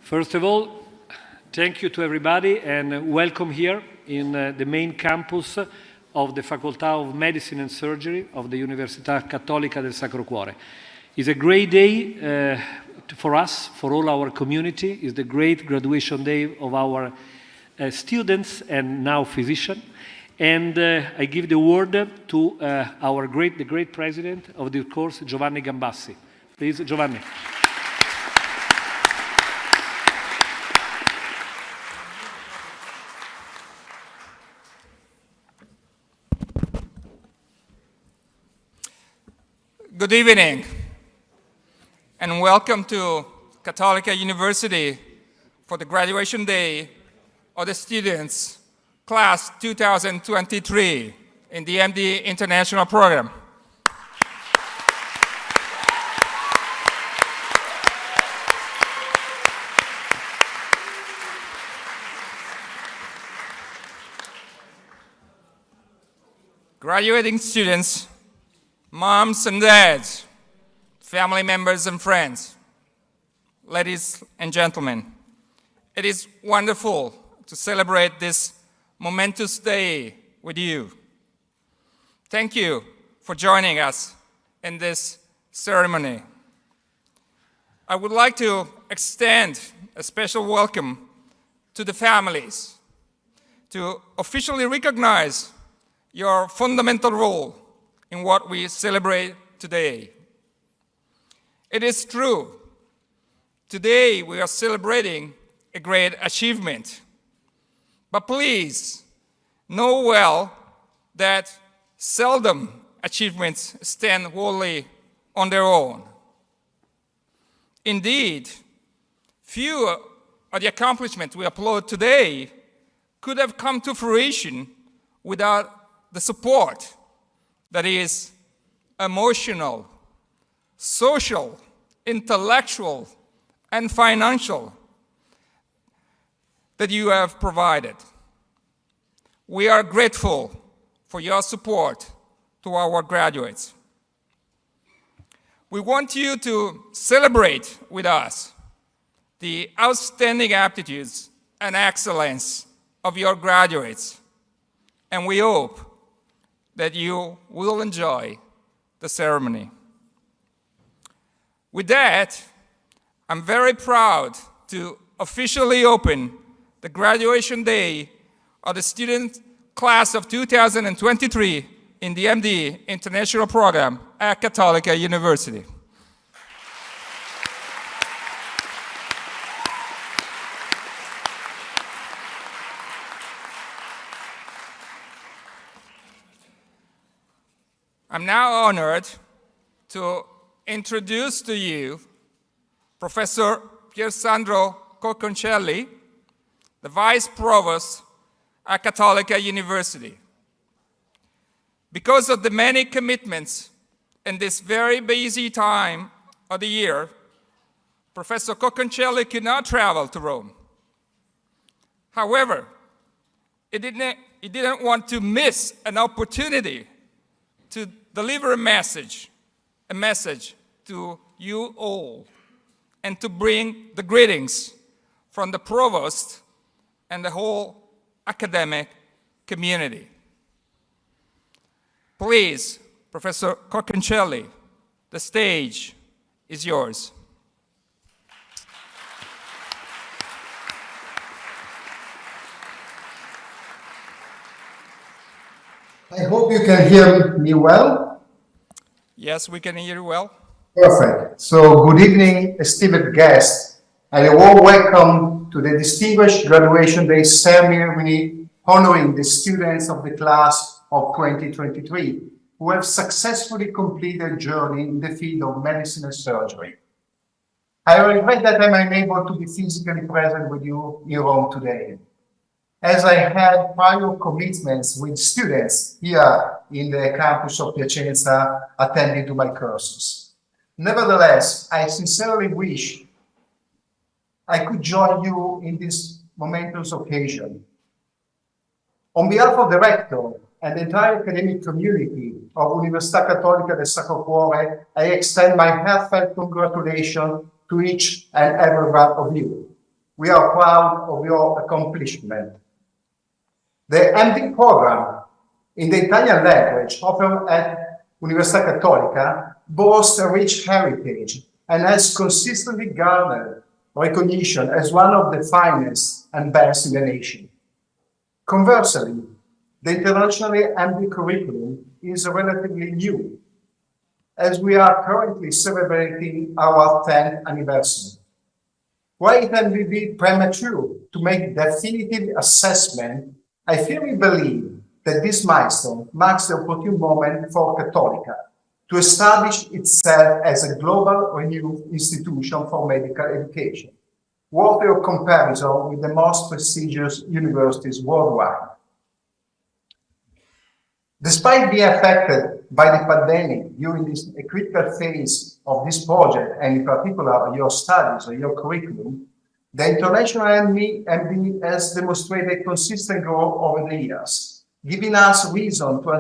First of all, thank you to everybody and welcome here in the main campus of the Facoltà of Medicine and Surgery of the Università Cattolica del Sacro Cuore. It's a great day for us, for all our community. It's the great graduation day of our students and now physicians. And I give the word to the great president of the course, Giovanni Gambassi. Please, Giovanni. Good evening, and welcome to Cattolica University for the graduation day of the students, class 2023 in the MD International Program. Graduating students, moms and dads, family members and friends, ladies and gentlemen, it is wonderful to celebrate this momentous day with you. Thank you for joining us in this ceremony. I would like to extend a special welcome to the families to officially recognize your fundamental role in what we celebrate today. It is true, today we are celebrating a great achievement, but please know well that seldom achievements stand wholly on their own. Indeed, few of the accomplishments we applaud today could have come to fruition without the support that is emotional, social, intellectual, and financial that you have provided. We are grateful for your support to our graduates. We want you to celebrate with us the outstanding aptitudes and excellence of your graduates, and we hope that you will enjoy the ceremony. With that, I'm very proud to officially open the graduation day of the student class of 2023 in the MD International Program at Cattolica University. I'm now honored to introduce to you Professor Piersandro Cocconcelli, the Vice Provost at Cattolica University. Because of the many commitments in this very busy time of the year, Professor Cocconcelli could not travel to Rome. However, he didn't want to miss an opportunity to deliver a message to you all, and to bring the greetings from the provost and the whole academic community. Please, Professor Cocconcelli, the stage is yours. I hope you can hear me well. Yes, we can hear you well. Perfect. So, good evening, esteemed guests, and a warm welcome to the distinguished graduation day ceremony honoring the students of the class of 2023 who have successfully completed their journey in the field of medicine and surgery. I regret that I'm unable to be physically present with you in Rome today, as I had prior commitments with students here in the campus of Piacenza attending to my courses. Nevertheless, I sincerely wish I could join you in this momentous occasion. On behalf of the rector and the entire academic community of Università Cattolica del Sacro Cuore, I extend my heartfelt congratulations to each and every one of you. We are proud of your accomplishment. The MD program in the Italian language offered at Università Cattolica boasts a rich heritage and has consistently garnered recognition as one of the finest and best in the nation. Conversely, the internationally MD curriculum is relatively new, as we are currently celebrating our 10th anniversary. While it may be premature to make definitive assessment, I firmly believe that this milestone marks the opportune moment for Cattolica to establish itself as a global renowned institution for medical education, worthy of comparison with the most prestigious universities worldwide. Despite being affected by the pandemic during this critical phase of this project, and in particular your studies or your curriculum, the international MD has demonstrated consistent growth over the years, giving us reason to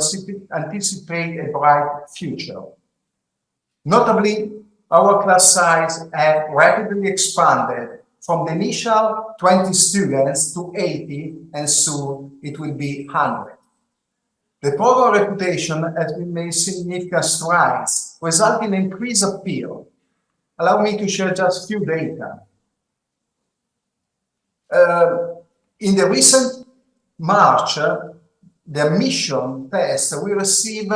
anticipate a bright future. Notably, our class size has rapidly expanded from the initial 20 students to 80, and soon it will be 100. The program reputation has been made significant strides, resulting in increased appeal. Allow me to share just a few data. In the recent March, the admission test, we received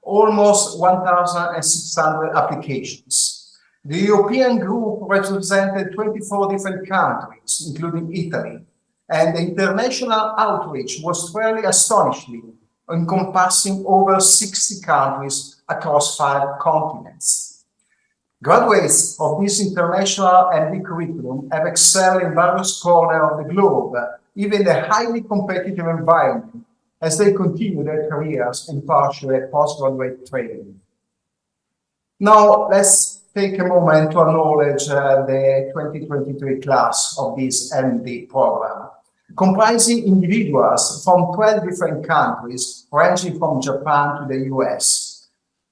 almost 1,600 applications. The European group represented 24 different countries, including Italy, and the international outreach was fairly astonishing, encompassing over 60 countries across 5 continents. Graduates of this international MD curriculum have excelled in various corners of the globe, even in a highly competitive environment, as they continue their careers in partial and postgraduate training. Now, let's take a moment to acknowledge the 2023 class of this MD program, comprising individuals from 12 different countries, ranging from Japan to the US.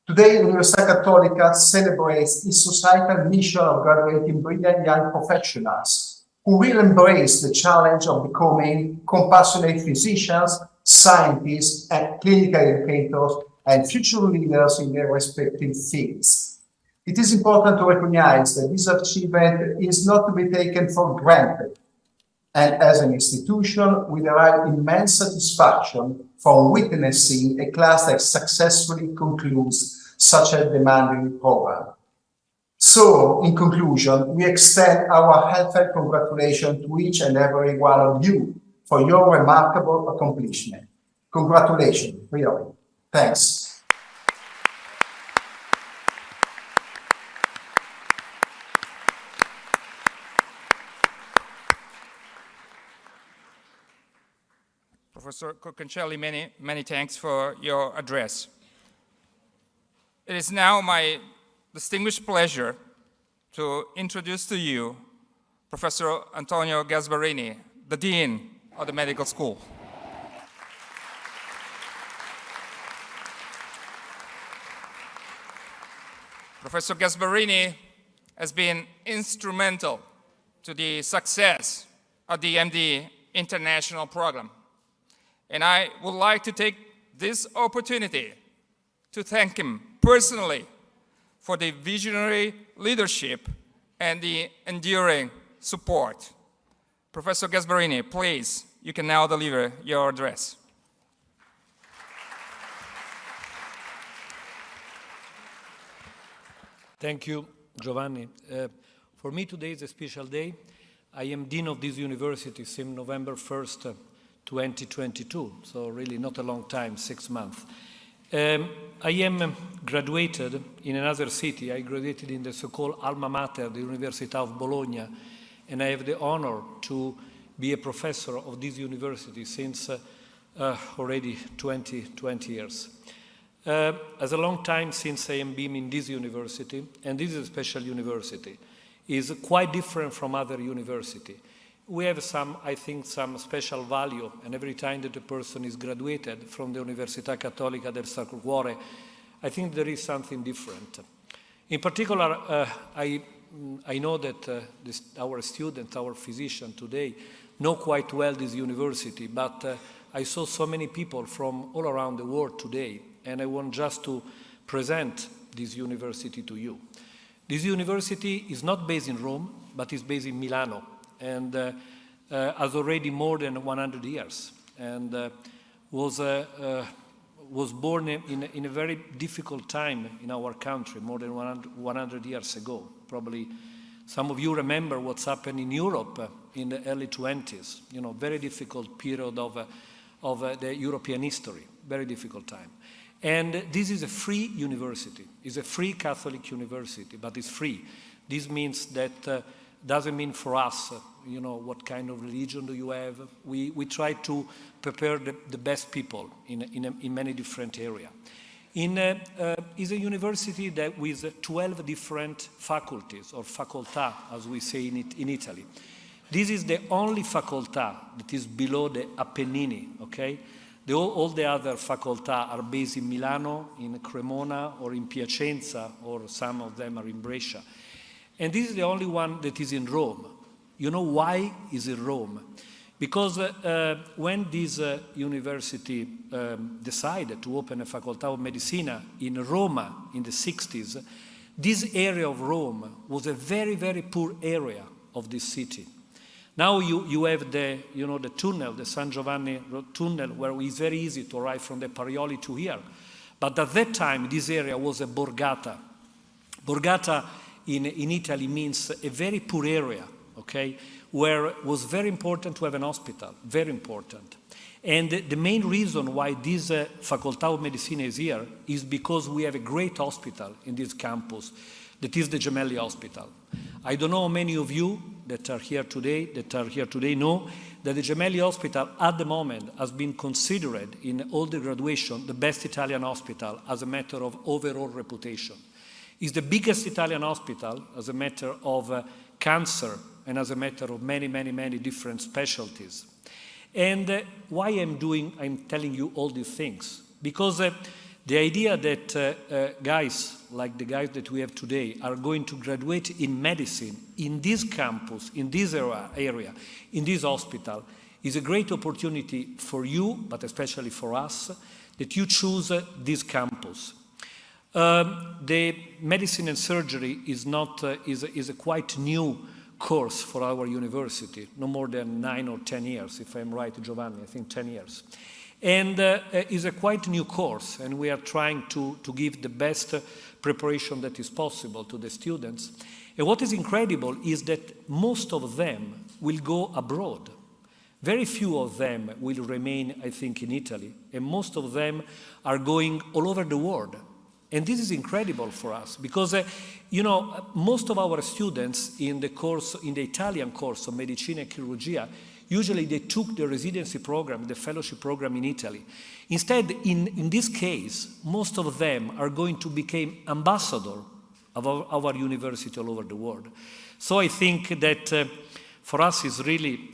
Today, Università Cattolica celebrates its societal mission of graduating brilliant young professionals who will embrace the challenge of becoming compassionate physicians, scientists, and clinical educators, and future leaders in their respective fields. It is important to recognize that this achievement is not to be taken for granted, and as an institution, we derive immense satisfaction from witnessing a class that successfully concludes such a demanding program. So, in conclusion, we extend our heartfelt congratulations to each and every one of you for your remarkable accomplishment. Congratulations, really. Thanks. Professor Cocconcelli, many thanks for your address. It is now my distinguished pleasure to introduce to you Professor Antonio Gasparini, the Dean of the Medical School. Professor Gasparini has been instrumental to the success of the MD International Program. And I would like to take this opportunity to thank him personally for the visionary leadership and the enduring support. Professor Gasparini, please, you can now deliver your address. Thank you, Giovanni. For me, today is a special day. I am Dean of this university since November 1st, 2022, so really not a long time, 6 months. I am graduated in another city. I graduated in the so-called alma mater, the Università of Bologna, and I have the honor to be a professor of this university since already 20 years. As a long time since I am being in this university, and this is a special university, is quite different from other universities. We have I think, some special value, and every time that a person is graduated from the Università Cattolica del Sacro Cuore, I think there is something different. In particular, I I know that our students, our physicians today know quite well this university, but I saw so many people from all around the world today, and I want just to present this university to you. This university is not based in Rome, but is based in Milano, and has already more than 100 years, and was born in a very difficult time in our country, more than 100 years ago. Probably some of you remember what's happened in Europe in the early 20s, very difficult period of the European history, very difficult time. And this is a free university. It's a free Catholic university, but it's free. This means that doesn't mean for us, what kind of religion do you have. We try to prepare the best people in many different areas. It's a university that with 12 different faculties, or facoltà, as we say in Italy. This is the only facoltà that is below the Appennini, okay? All the other facoltà are based in Milano, in Cremona, or in Piacenza, or some of them are in Brescia. And this is the only one that is in Rome. You know why is in Rome? Because when this university decided to open a Facoltà of Medicina in Roma in the 60s, this area of Rome was a very, very poor area of this city. Now you have the tunnel, the San Giovanni tunnel, where it's very easy to arrive from the Parioli to here. But at that time, this area was a borgata. Borgata in Italy means a very poor area, okay, where it was very important to have an hospital, very important. And the main reason why this Facoltà of Medicina is here is because we have a great hospital in this campus, that is the Gemelli Hospital. I don't know how many of you that are here today know that the Gemelli Hospital at the moment has been considered in all the graduation the best Italian hospital as a matter of overall reputation. It's the biggest Italian hospital as a matter of cancer and as a matter of many, many, many different specialties. And why I'm telling you all these things? Because the idea that guys like the guys that we have today are going to graduate in medicine in this campus, in this area, in this hospital, is a great opportunity for you, but especially for us, that you choose this campus. The medicine and surgery is a quite new course for our university, no more than 9 or 10 years, if I'm right, Giovanni, I think 10 years. And is a quite new course, and we are trying to give the best preparation that is possible to the students. And what is incredible is that most of them will go abroad. Very few of them will remain, I think, in Italy, and most of them are going all over the world. And this is incredible for us because, most of our students in the Italian course of Medicina e Chirurgia, usually they took the residency program, the fellowship program in Italy. Instead, in this case, most of them are going to become ambassadors of our university all over the world. So I think that for us is really,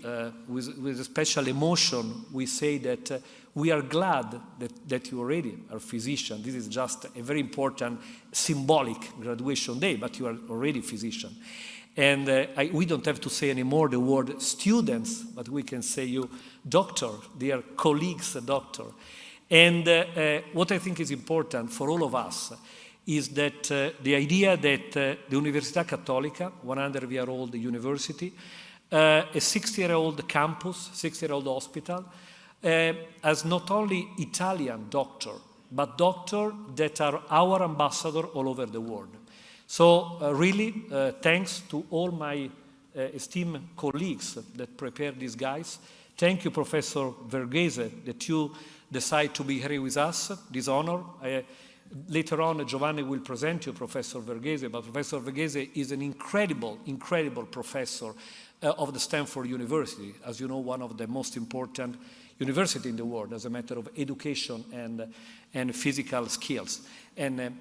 with a special emotion, we say that we are glad that you already are physician. This is just a very important symbolic graduation day, but you are already physician. And we don't have to say anymore the word students, but we can say you doctor, dear colleagues, doctor. And what I think is important for all of us is that the idea that the Università Cattolica, 100-year-old university, a 60-year-old campus, 60-year-old hospital, has not only Italian doctor, but doctors that are our ambassador all over the world. So really, thanks to all my esteemed colleagues that prepared these guys. Thank you, Professor Verghese, that you decide to be here with us, this honor. Later on, Giovanni will present you Professor Verghese, but Professor Verghese is an incredible, incredible professor of the Stanford University, as you know, one of the most important university in the world as a matter of education and physical skills. And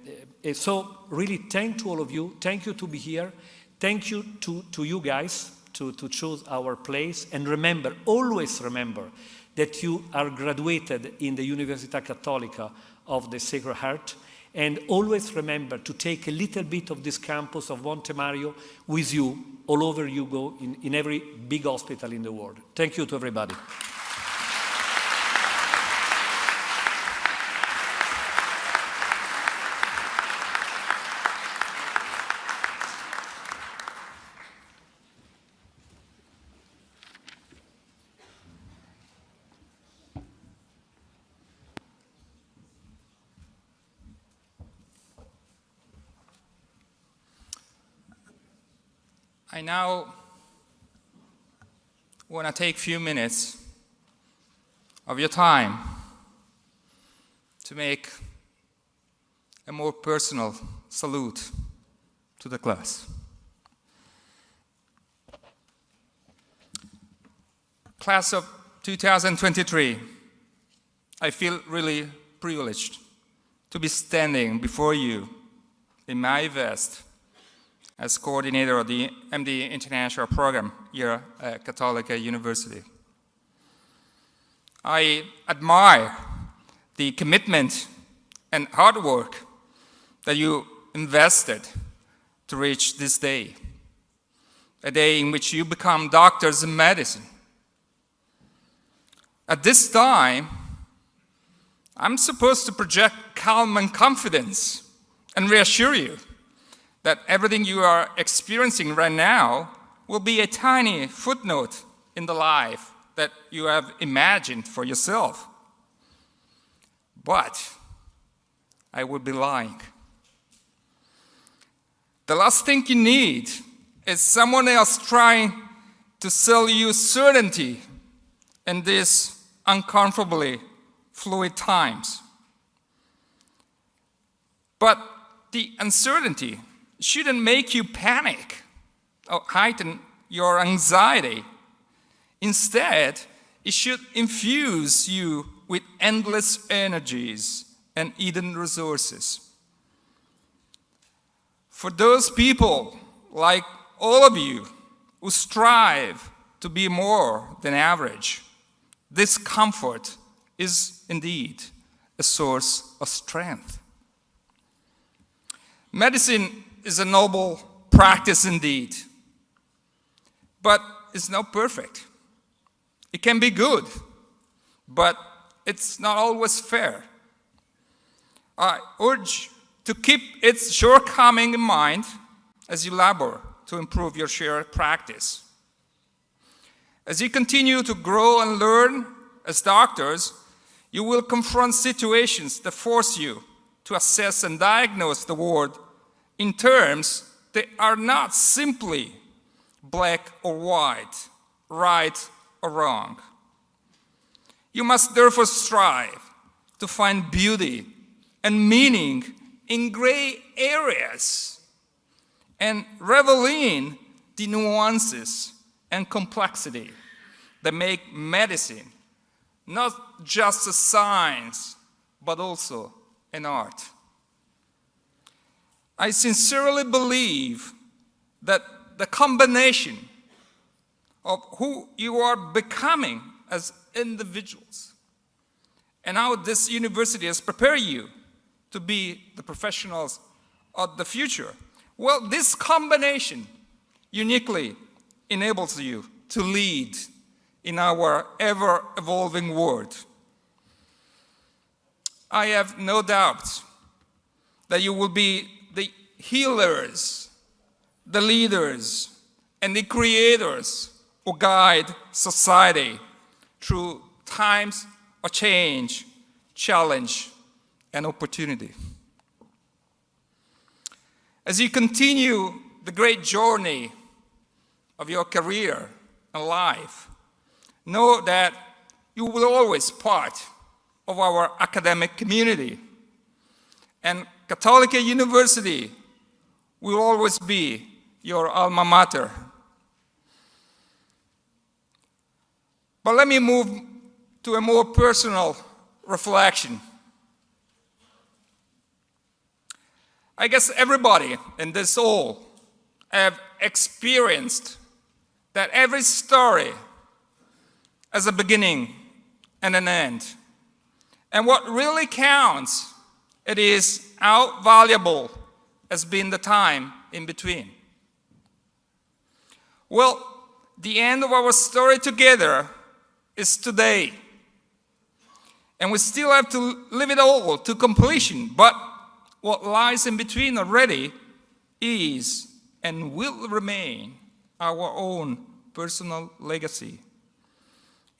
so really thank to all of you. Thank you to be here. Thank you to you guys to choose our place. And remember, always remember that you are graduated in the Università Cattolica of the Sacred Heart. And always remember to take a little bit of this campus of Monte Mario with you all over you go in every big hospital in the world. Thank you to everybody. I now want to take a few minutes of your time to make a more personal salute to the class. Class of 2023, I feel really privileged to be standing before you in my vest as coordinator of the MD International Program here at Cattolica University. I admire the commitment and hard work that you invested to reach this day, a day in which you become doctors in medicine. At this time, I'm supposed to project calm and confidence and reassure you that everything you are experiencing right now will be a tiny footnote in the life that you have imagined for yourself. But I would be lying. The last thing you need is someone else trying to sell you certainty in these uncomfortably fluid times. But the uncertainty shouldn't make you panic or heighten your anxiety. Instead, it should infuse you with endless energies and hidden resources. For those people, like all of you, who strive to be more than average, this comfort is indeed a source of strength. Medicine is a noble practice indeed, but it's not perfect. It can be good, but it's not always fair. I urge to keep its shortcoming in mind as you labor to improve your shared practice. As you continue to grow and learn as doctors, you will confront situations that force you to assess and diagnose the world in terms that are not simply black or white, right or wrong. You must therefore strive to find beauty and meaning in gray areas and revel in the nuances and complexity that make medicine not just a science, but also an art. I sincerely believe that the combination of who you are becoming as individuals and how this university has prepared you to be the professionals of the future, well, this combination uniquely enables you to lead in our ever-evolving world. I have no doubt that you will be the healers, the leaders, and the creators who guide society through times of change, challenge, and opportunity. As you continue the great journey of your career and life, know that you will always be part of our academic community, and Cattolica University will always be your alma mater. But let me move to a more personal reflection. I guess everybody in this hall have experienced that every story has a beginning and an end. And what really counts it is how valuable has been the time in between. Well, the end of our story together is today. And we still have to live it all to completion. But what lies in between already is and will remain our own personal legacy.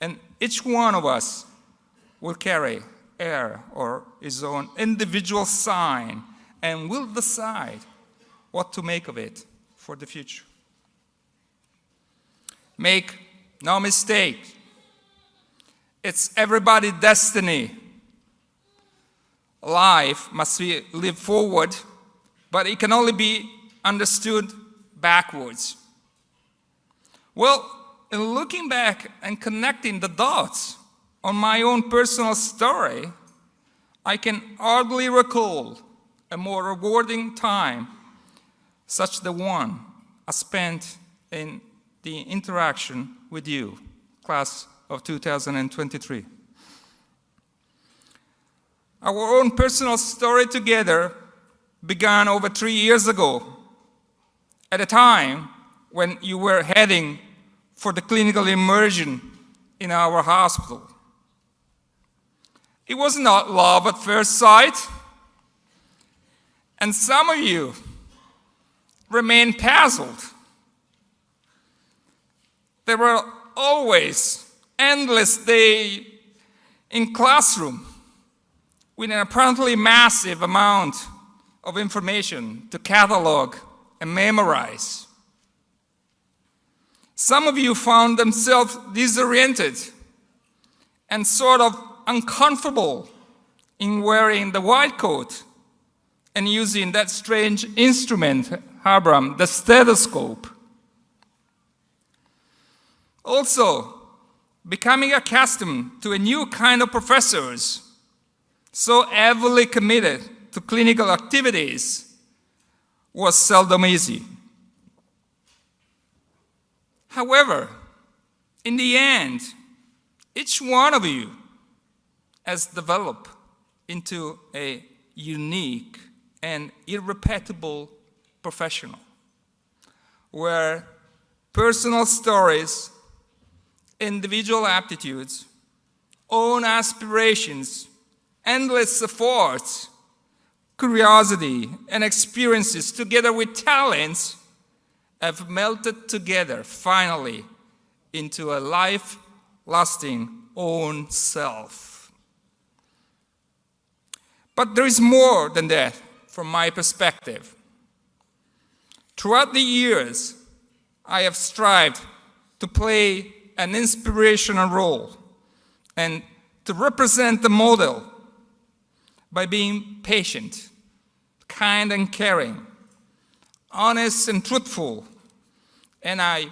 And each one of us will carry or his own individual sign and will decide what to make of it for the future. Make no mistake, it's everybody's destiny. Life must be lived forward, but it can only be understood backwards. Well, in looking back and connecting the dots on my own personal story, I can hardly recall a more rewarding time such the one I spent in the interaction with you, class of 2023. Our own personal story together began over 3 years ago, at a time when you were heading for the clinical immersion in our hospital. It was not love at first sight, and some of you remained puzzled. There were always endless days in classroom with an apparently massive amount of information to catalog and memorize. Some of you found themselves disoriented and sort of uncomfortable in wearing the white coat and using that strange instrument, Abram, the stethoscope. Also, becoming accustomed to a new kind of professors, so heavily committed to clinical activities, was seldom easy. However, in the end, each one of you has developed into a unique and irreplaceable professional, where personal stories, individual aptitudes, own aspirations, endless efforts, curiosity, and experiences, together with talents, have melted together finally into a life-lasting own self. But there is more than that from my perspective. Throughout the years, I have strived to play an inspirational role and to represent the model by being patient, kind and caring, honest and truthful, and I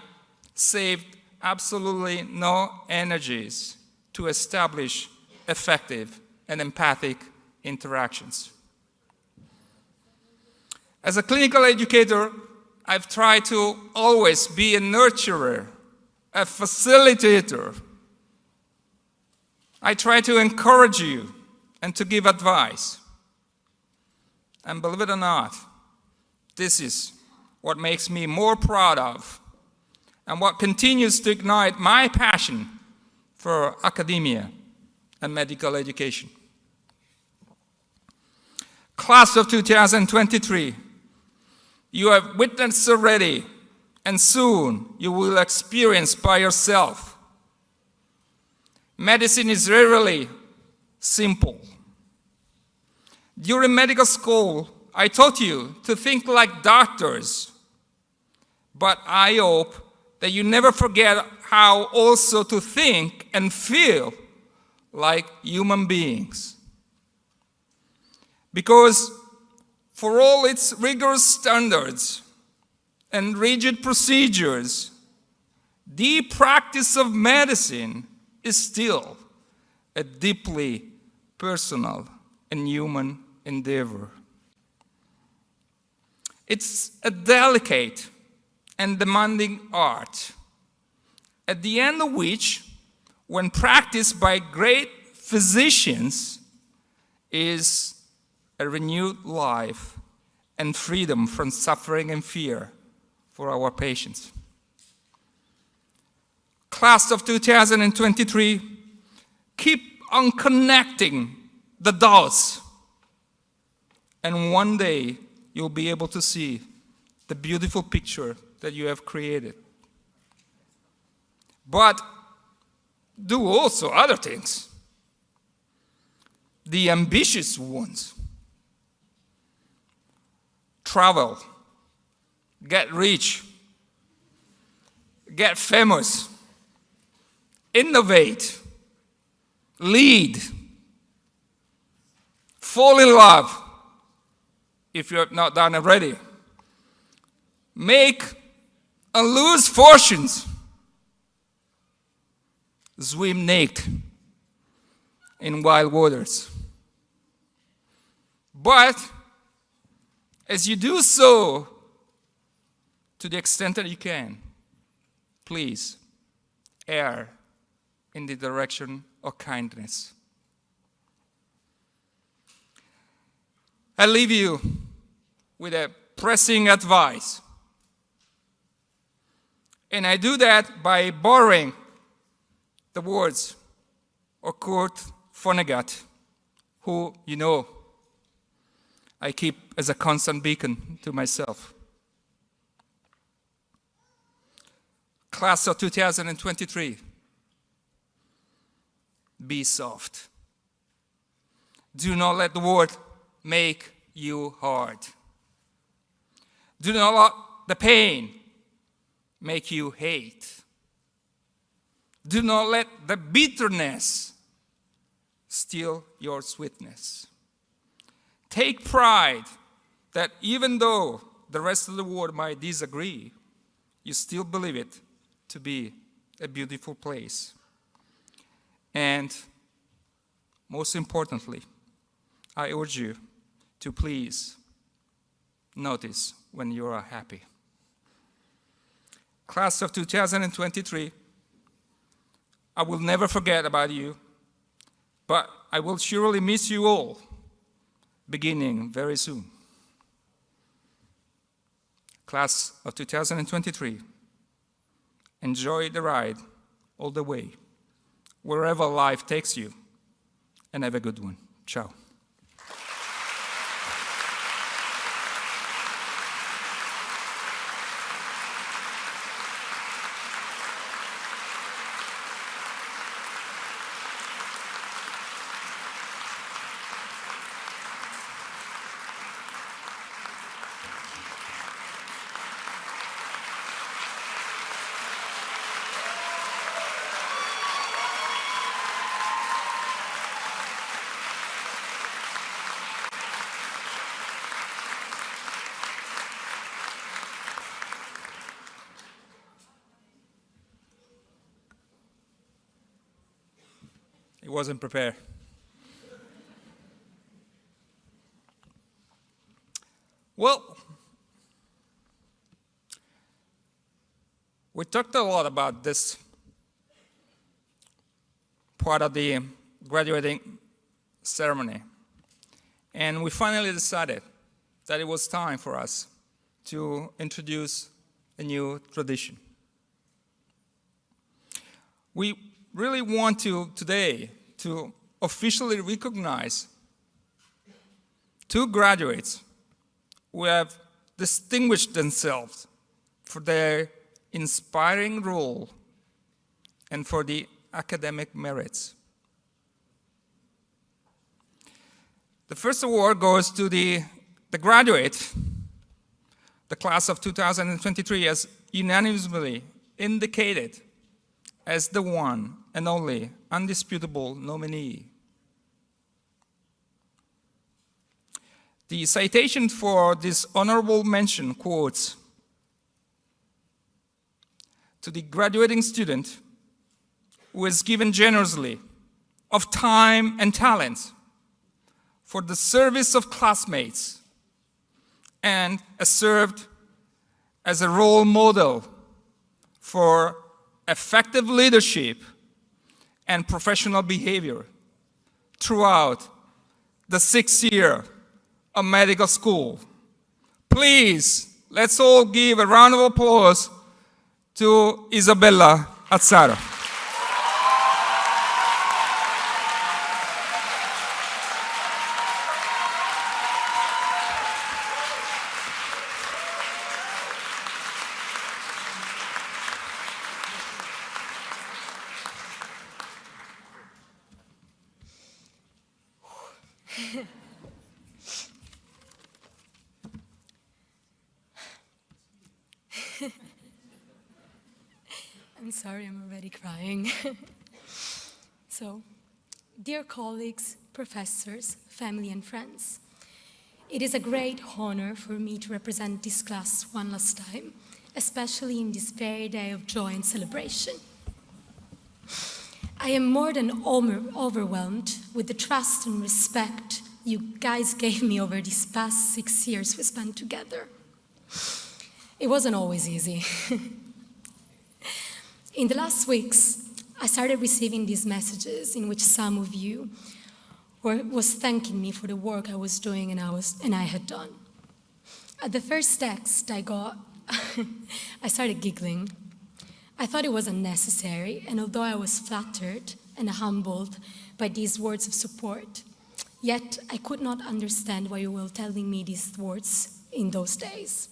saved absolutely no energies to establish effective and empathic interactions. As a clinical educator, I've tried to always be a nurturer, a facilitator. I try to encourage you and to give advice. And believe it or not, this is what makes me more proud of and what continues to ignite my passion for academia and medical education. Class of 2023, you have witnessed already, and soon you will experience by yourself. Medicine is rarely simple. During medical school, I taught you to think like doctors, but I hope that you never forget how also to think and feel like human beings. Because for all its rigorous standards and rigid procedures, the practice of medicine is still a deeply personal and human endeavor. It's a delicate and demanding art, at the end of which, when practiced by great physicians, is a renewed life and freedom from suffering and fear for our patients. Class of 2023, keep on connecting the dots, and one day you'll be able to see the beautiful picture that you have created. But do also other things, the ambitious ones. Travel, get rich, get famous, innovate, lead, fall in love, if you have not done already, make and lose fortunes, swim naked in wild waters. But as you do so, to the extent that you can, please err in the direction of kindness. I leave you with a pressing advice. And I do that by borrowing the words of Kurt Vonnegut, who, you know, I keep as a constant beacon to myself. Class of 2023, be soft. Do not let the world make you hard. Do not let the pain make you hate. Do not let the bitterness steal your sweetness. Take pride that even though the rest of the world might disagree, you still believe it to be a beautiful place. And most importantly, I urge you to please notice when you are happy. Class of 2023, I will never forget about you, but I will surely miss you all, beginning very soon. Class of 2023, enjoy the ride all the way, wherever life takes you, and have a good one. Ciao. He wasn't prepared. Well, we talked a lot about this part of the graduating ceremony, and we finally decided that it was time for us to introduce a new tradition. We really want today to officially recognize two graduates who have distinguished themselves for their inspiring role and for the academic merits. The first award goes to the graduate. The class of 2023 has unanimously indicated as the one and only undisputable nominee. The citation for this honorable mention quotes, "To the graduating student who has given generously of time and talent for the service of classmates and has served as a role model for effective leadership and professional behavior throughout the 6th year of medical school. Please, let's all give a round of applause to Isabella Azzaro. I'm sorry, I'm already crying. So, dear colleagues, professors, family and friends, it is a great honor for me to represent this class one last time, especially in this very day of joy and celebration. I am more than overwhelmed with the trust and respect you guys gave me over these past 6 years we spent together. It wasn't always easy. In the last weeks, I started receiving these messages in which some of you was thanking me for the work I was doing and I had done. At the first text I got, I started giggling. I thought it was unnecessary, and although I was flattered and humbled by these words of support, yet I could not understand why you were telling me these words in those days.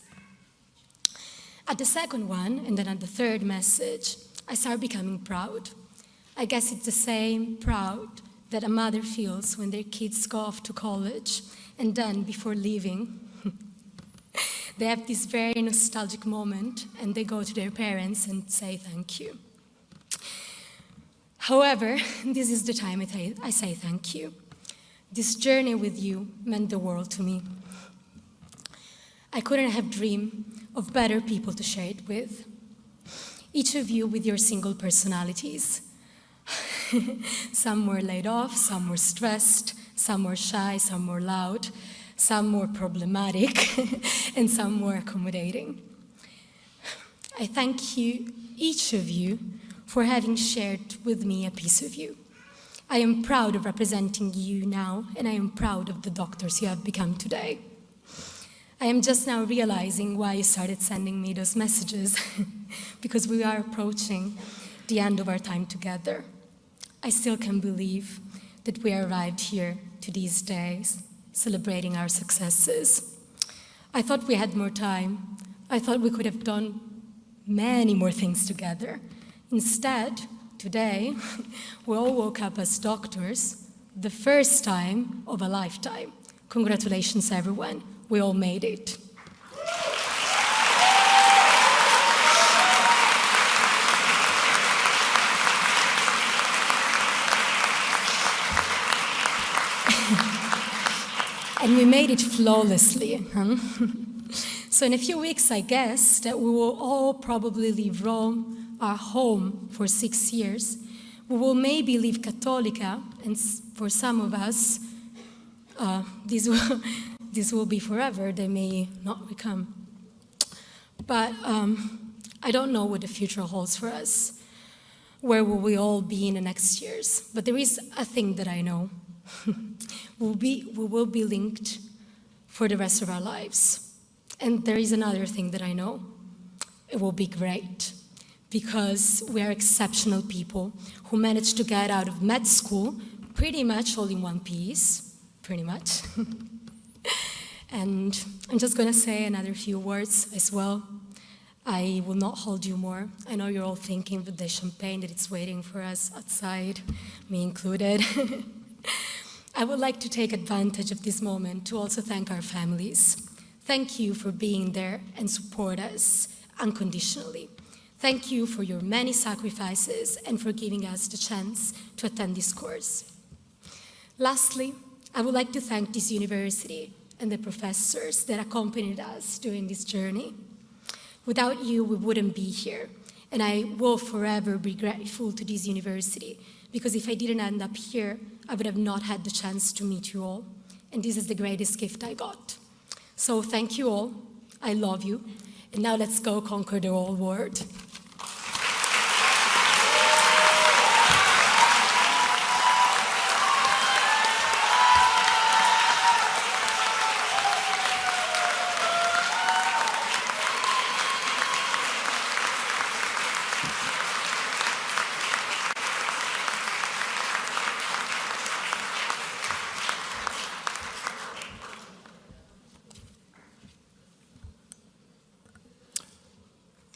At the second one, and then at the third message, I started becoming proud. I guess it's the same proud that a mother feels when their kids go off to college, and then before leaving, they have this very nostalgic moment, and they go to their parents and say thank you. However, this is the time I say thank you. This journey with you meant the world to me. I couldn't have dreamed of better people to share it with. Each of you with your single personalities. Some were laid off, some were stressed, some were shy, some were loud, some were problematic, and some were accommodating. I thank you, each of you, for having shared with me a piece of you. I am proud of representing you now, and I am proud of the doctors you have become today. I am just now realizing why you started sending me those messages, because we are approaching the end of our time together. I still can't believe that we arrived here to these days, celebrating our successes. I thought we had more time. I thought we could have done many more things together. Instead, today, we all woke up as doctors, the first time of a lifetime. Congratulations, everyone. We all made it. And we made it flawlessly. So in a few weeks, I guess, that we will all probably leave Rome, our home, for 6 years. We will maybe leave Cattolica, and for some of us, this will be forever. They may not become. But I don't know what the future holds for us. Where will we all be in the next years? But there is a thing that I know. We will be linked for the rest of our lives. And there is another thing that I know. It will be great, because we are exceptional people who managed to get out of med school pretty much all in one piece, pretty much. And I'm just going to say another few words as well. I will not hold you more. I know you're all thinking of the champagne that it's waiting for us outside, me included. I would like to take advantage of this moment to also thank our families. Thank you for being there and support us unconditionally. Thank you for your many sacrifices and for giving us the chance to attend this course. Lastly, I would like to thank this university and the professors that accompanied us during this journey. Without you, we wouldn't be here. And I will forever be grateful to this university, because if I didn't end up here, I would have not had the chance to meet you all. And this is the greatest gift I got. So thank you all. I love you. And now let's go conquer the whole world.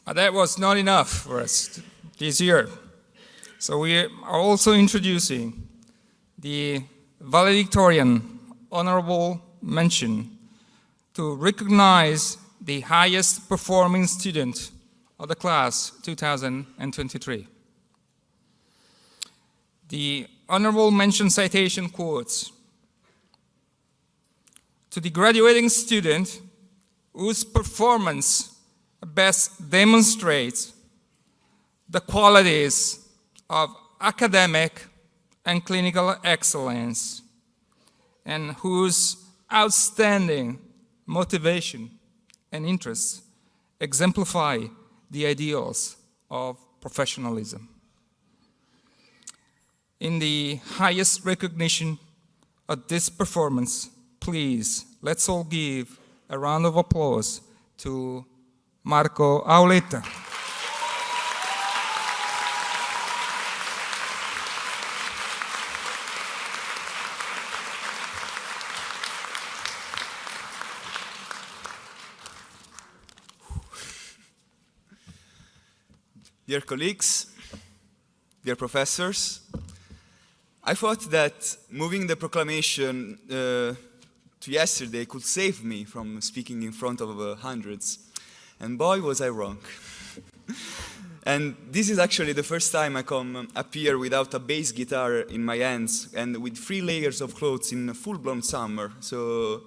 But that was not enough for us this year. So we are also introducing the valedictorian honorable mention to recognize the highest performing student of the class 2023. The honorable mention citation quotes: to the graduating student whose performance best demonstrates the qualities of academic and clinical excellence, and whose outstanding motivation and interests exemplify the ideals of professionalism. In the highest recognition of this performance, please, let's all give a round of applause to Marco Auletta. Dear colleagues, dear professors, I thought that moving the proclamation to yesterday could save me from speaking in front of hundreds, and boy was I wrong. And this is actually the first time I come up here without a bass guitar in my hands and with 3 layers of clothes in a full-blown summer, so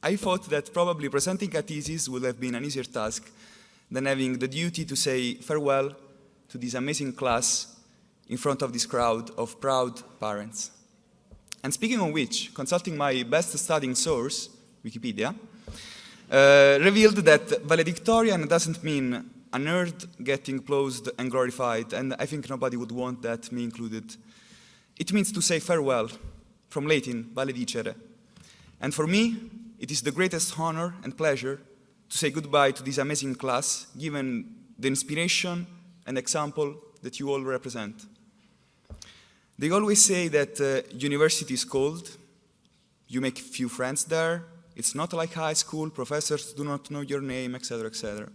I thought that probably presenting a thesis would have been an easier task than having the duty to say farewell to this amazing class in front of this crowd of proud parents. And speaking of which, consulting my best studying source, Wikipedia, revealed that valedictorian doesn't mean a nerd getting applauded and glorified, and I think nobody would want that, me included. It means to say farewell, from Latin, valedicere. And for me, it is the greatest honor and pleasure to say goodbye to this amazing class, given the inspiration and example that you all represent. They always say that university is cold, you make few friends there, it's not like high school, professors do not know your name, etc., etc.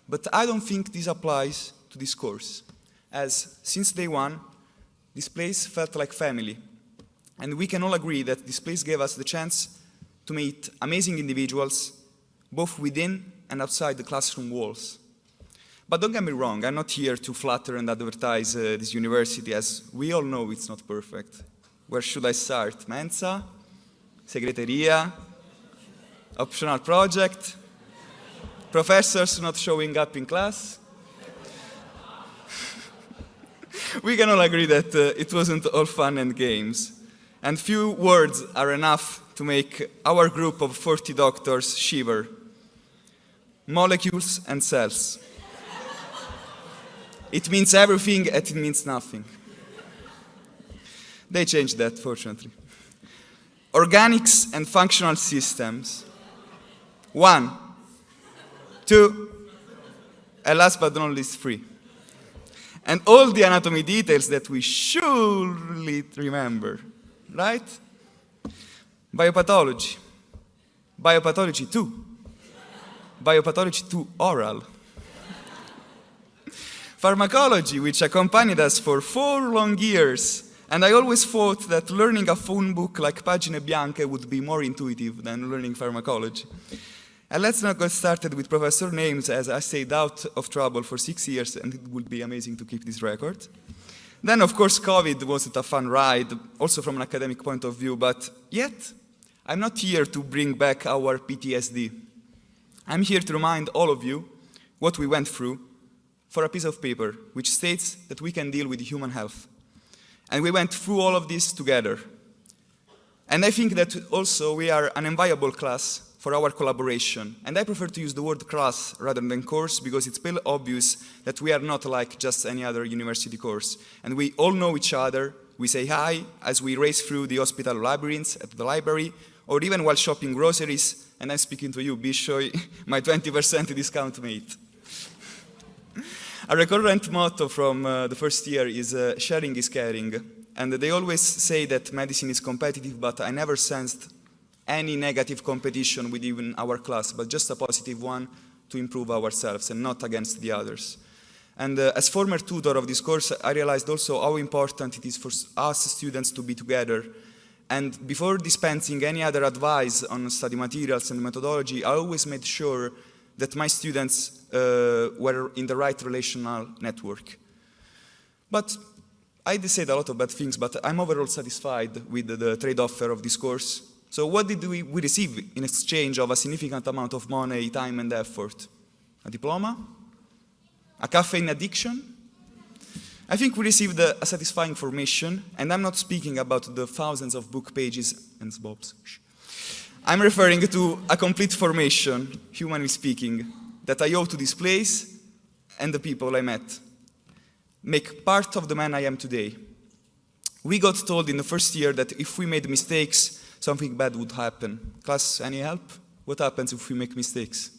But I don't think this applies to this course, as since day one, this place felt like family. And we can all agree that this place gave us the chance to meet amazing individuals, both within and outside the classroom walls. But don't get me wrong, I'm not here to flatter and advertise this university, as we all know it's not perfect. Where should I start? Mensa? Segreteria? Optional project? Professors not showing up in class? We can all agree that it wasn't all fun and games. And few words are enough to make our group of 40 doctors shiver. Molecules and cells. It means everything and it means nothing. They changed that, fortunately. Organics and functional systems. 1, 2, and last but not least 3. And all the anatomy details that we surely remember, right? Biopathology. Biopathology 2. Biopathology 2 oral. Pharmacology, which accompanied us for 4 long years, and I always thought that learning a phone book like Pagine Bianche would be more intuitive than learning pharmacology. And let's not get started with professor names, as I stayed out of trouble for 6 years, and it would be amazing to keep this record. Then, of course, COVID wasn't a fun ride, also from an academic point of view, but yet, I'm not here to bring back our PTSD. I'm here to remind all of you what we went through for a piece of paper which states that we can deal with human health. And we went through all of this together. And I think that also we are an enviable class for our collaboration. And I prefer to use the word class rather than course because it's still obvious that we are not like just any other university course. And we all know each other. We say hi as we race through the hospital labyrinths at the library, or even while shopping groceries. And I'm speaking to you, Bishoy, my 20% discount mate. A recurrent motto from the first year is sharing is caring. And they always say that medicine is competitive, but I never sensed any negative competition within our class, but just a positive one to improve ourselves and not against the others. And as former tutor of this course, I realized also how important it is for us students to be together. And before dispensing any other advice on study materials and methodology, I always made sure that my students were in the right relational network. But I did say a lot of bad things, but I'm overall satisfied with the trade offer of this course. So what did we receive in exchange of a significant amount of money, time, and effort? A diploma? A caffeine addiction? I think we received a satisfying formation, and I'm not speaking about the thousands of book pages and bobs. I'm referring to a complete formation, humanly speaking, that I owe to this place and the people I met. Make part of the man I am today. We got told in the first year that if we made mistakes, something bad would happen. Class, any help? What happens if we make mistakes?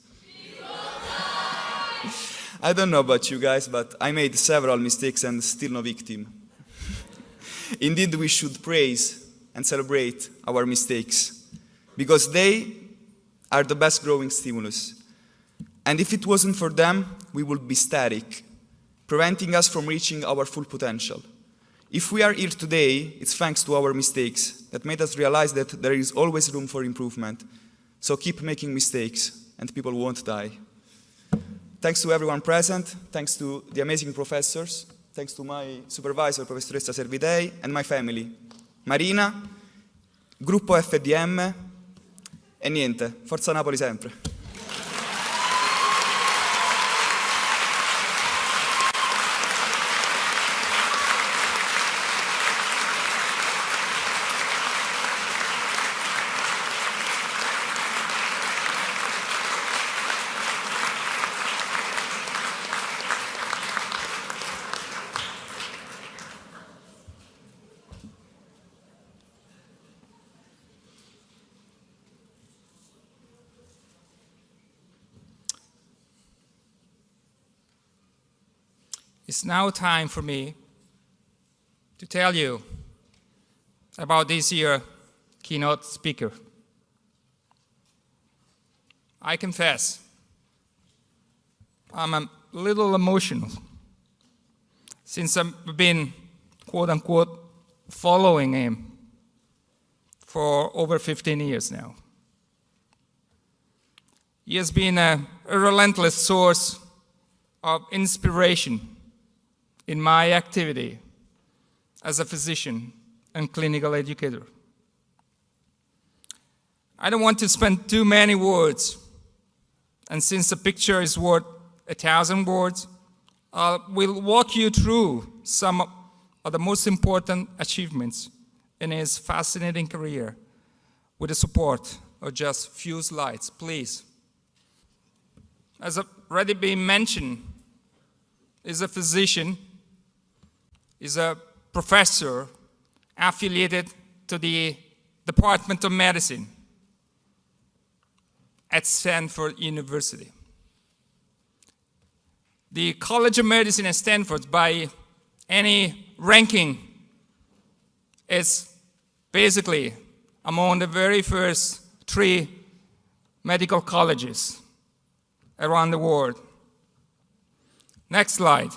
I don't know about you guys, but I made several mistakes and still no victim. Indeed, we should praise and celebrate our mistakes, because they are the best growing stimulus. And if it wasn't for them, we would be static, preventing us from reaching our full potential. If we are here today, it's thanks to our mistakes that made us realize that there is always room for improvement. So keep making mistakes, and people won't die. Thanks to everyone present, thanks to the amazing professors, thanks to my supervisor, Professoressa Servidei, and my family. Marina, Gruppo FDM, e niente, Forza Napoli sempre. It's now time for me to tell you about this year's keynote speaker. I confess, I'm a little emotional since I've been, quote unquote, following him for over 15 years now. He has been a relentless source of inspiration in my activity as a physician and clinical educator. I don't want to spend too many words, and since a picture is worth 1,000 words, we'll walk you through some of the most important achievements in his fascinating career with the support of just few slides, please. As already been mentioned, he's a physician, he's a professor affiliated to the Department of Medicine at Stanford University. The College of Medicine at Stanford, by any ranking, is basically among the very first 3 medical colleges around the world. Next slide.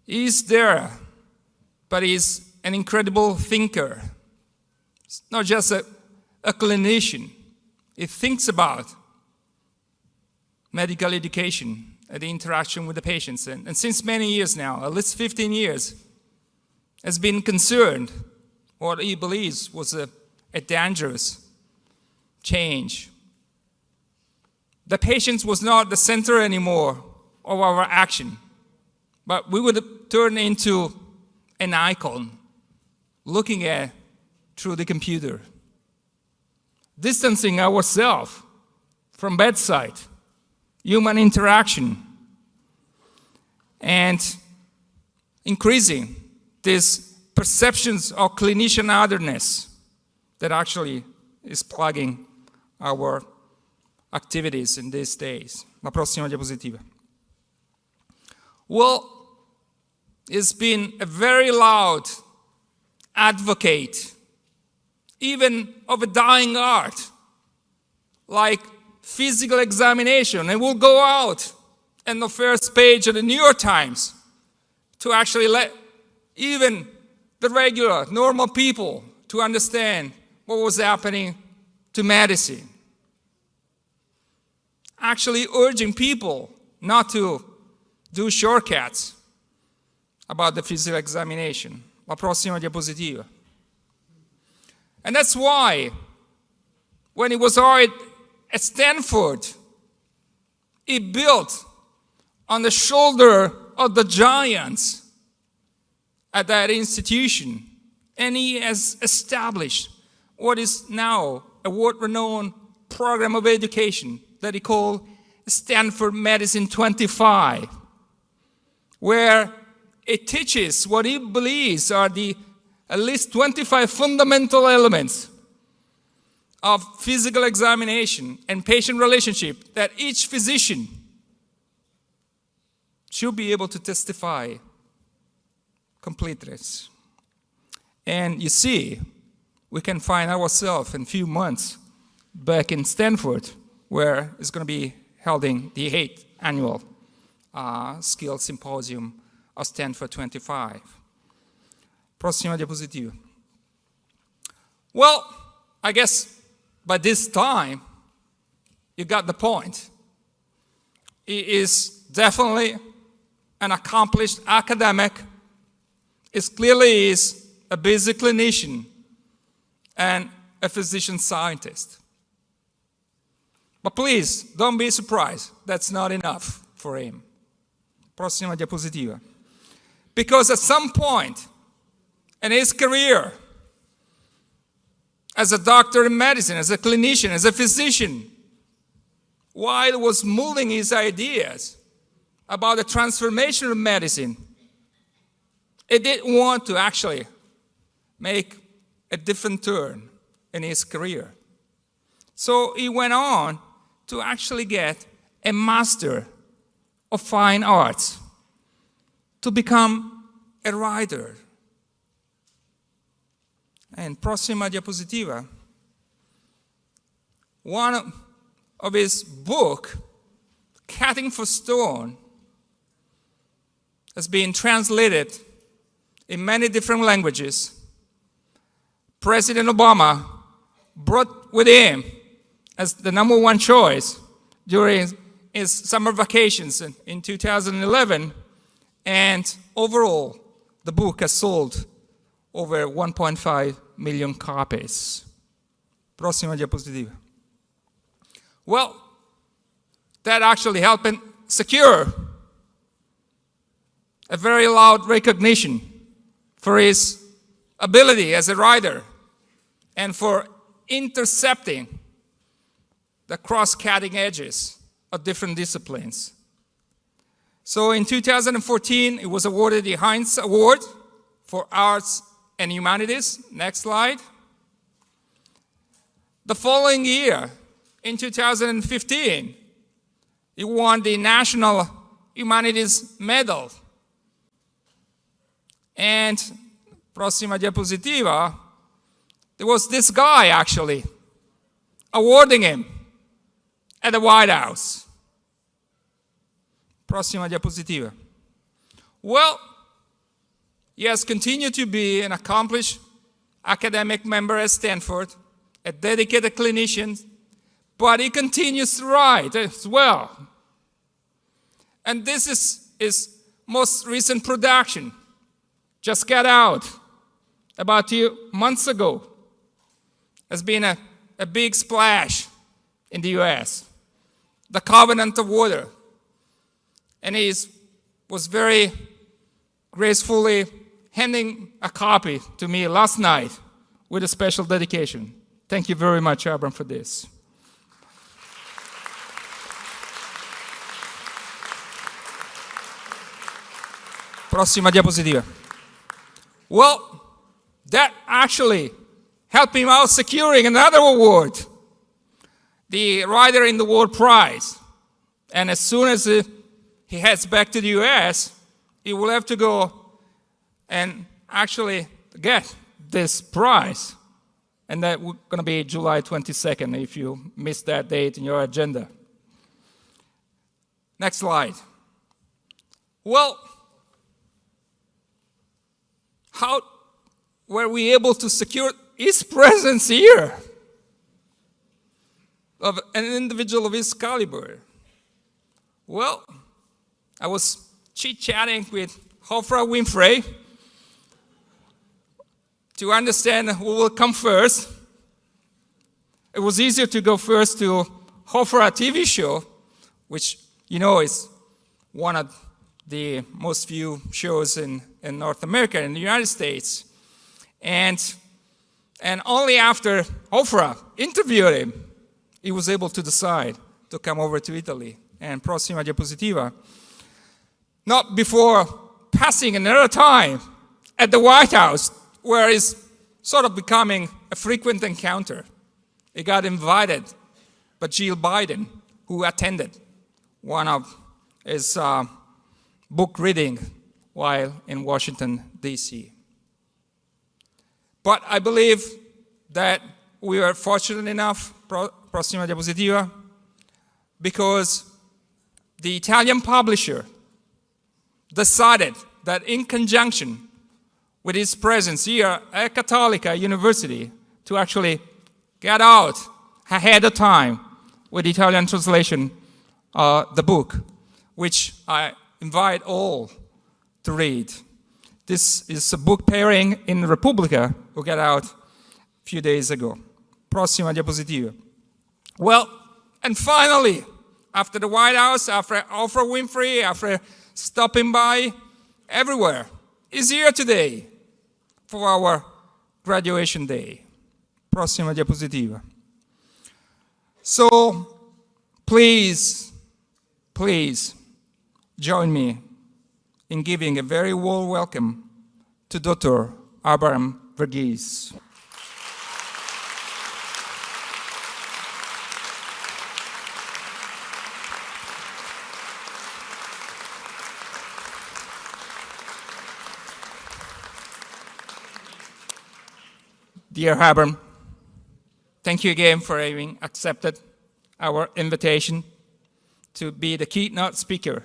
He's there, but he's an incredible thinker. He's not just a clinician. He thinks about medical education and the interaction with the patients. And since many years now, at least 15 years, has been concerned what he believes was a dangerous change. The patient was not the center anymore of our action, but we would turn into an icon looking at through the computer, distancing ourselves from bedside, human interaction, and increasing these perceptions of clinician otherness that actually is plugging our activities in these days. La prossima diapositiva. Well, he's been a very loud advocate, even of a dying art, like physical examination, and will go out in the first page of the New York Times to actually let even the regular, normal people to understand what was happening to medicine. Actually urging people not to do shortcuts about the physical examination. La prossima diapositiva. And that's why, when he was hired at Stanford, he built on the shoulder of the giants at that institution, and he has established what is now a world-renowned program of education that he called Stanford Medicine 25, where it teaches what he believes are the at least 25 fundamental elements of physical examination and patient relationship that each physician should be able to testify completeness. And you see, we can find ourselves in a few months back in Stanford, where it's going to be holding the 8th annual Skills Symposium of Stanford 25. Prossima diapositiva. Well, I guess by this time, you got the point. He is definitely an accomplished academic. It clearly is a busy clinician and a physician scientist. But please, don't be surprised. That's not enough for him. Prossima diapositiva. Because at some point in his career, as a doctor in medicine, as a clinician, as a physician, while he was molding his ideas about the transformation of medicine, he didn't want to actually make a different turn in his career. So he went on to actually get a Master of Fine Arts, to become a writer. And prossima diapositiva. One of his book, Cutting for Stone, has been translated in many different languages. President Obama brought with him as the #1 choice during his summer vacations in 2011, and overall, the book has sold over 1.5 million copies. Prossima diapositiva. Well, that actually helped him secure a very loud recognition for his ability as a writer and for intercepting the cross-cutting edges of different disciplines. So in 2014, he was awarded the Heinz Award for Arts and Humanities. Next slide. The following year, in 2015, he won the National Humanities Medal. And, prossima diapositiva, there was this guy actually awarding him at the White House. Prossima diapositiva. Well, he has continued to be an accomplished academic member at Stanford, a dedicated clinician, but he continues to write as well. And this is his most recent production, just got out about 2 months ago. Has been a big splash in the US. The Covenant of Water. And he was very gracefully handing a copy to me last night with a special dedication. Thank you very much, Abram, for this. Prossima diapositiva. Well, that actually helped him out securing another award, the Writer in the World Prize. And as soon as he heads back to the US, he will have to go and actually get this prize. And that we're going to be July 22nd if you missed that date in your agenda. Next slide. Well, how were we able to secure his presence here of an individual of his caliber? Well, I was chit-chatting with Oprah Winfrey to understand who will come first. It was easier to go first to Oprah TV show, which you know is one of the most viewed shows in North America, in the United States. And only after Oprah interviewed him, he was able to decide to come over to Italy. And prossima diapositiva. Not before passing another time at the White House, where it's sort of becoming a frequent encounter. He got invited by Jill Biden, who attended one of his book reading while in Washington, D.C. But I believe that we were fortunate enough, prossima diapositiva, because the Italian publisher decided that in conjunction with his presence here at Cattolica University to actually get out ahead of time with the Italian translation the book, which I invite all to read. This is a book pairing in Repubblica, who got out a few days ago. Prossima diapositiva. Well, and finally, after the White House, after Oprah Winfrey, after stopping by everywhere, is here today for our graduation day. Prossima diapositiva. So, please join me in giving a very warm welcome to Dr. Abraham Verghese. Dear Abraham, thank you again for having accepted our invitation to be the keynote speaker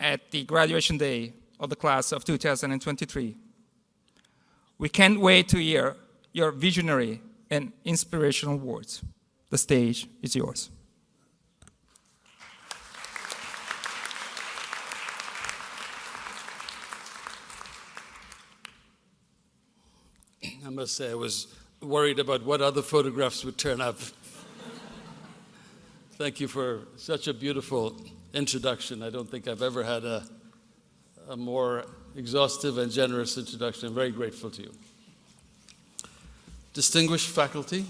at the graduation day of the class of 2023. We can't wait to hear your visionary and inspirational words. The stage is yours. I must say I was worried about what other photographs would turn up. Thank you for such a beautiful introduction. I don't think I've ever had a more exhaustive and generous introduction. I'm very grateful to you. Distinguished faculty,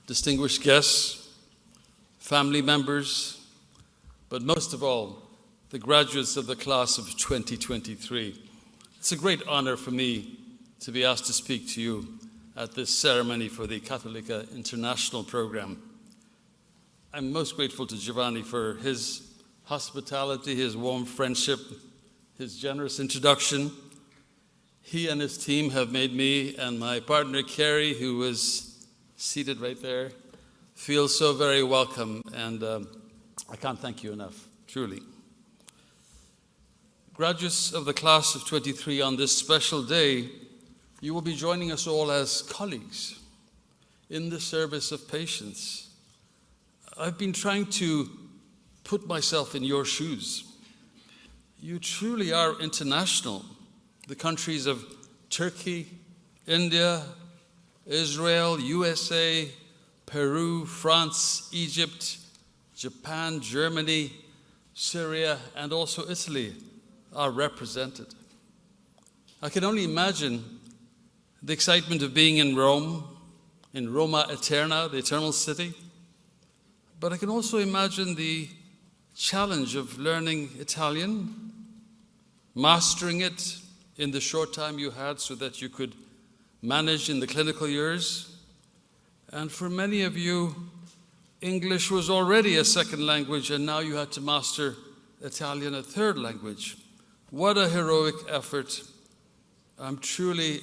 distinguished guests, family members, but most of all, the graduates of the class of 2023. It's a great honor for me to be asked to speak to you at this ceremony for the Cattolica International Program. I'm most grateful to Giovanni for his hospitality, his warm friendship, his generous introduction. He and his team have made me and my partner Carrie, who is seated right there, feel so very welcome, and I can't thank you enough, truly. Graduates of the class of 23, on this special day, you will be joining us all as colleagues in the service of patients. I've been trying to put myself in your shoes. You truly are international. The countries of Turkey, India, Israel, USA, Peru, France, Egypt, Japan, Germany, Syria, and also Italy are represented. I can only imagine the excitement of being in Rome, in Roma Eterna, the eternal city. But I can also imagine the challenge of learning Italian, mastering it in the short time you had so that you could manage in the clinical years. And for many of you, English was already a second language, and now you had to master Italian, a third language. What a heroic effort. I'm truly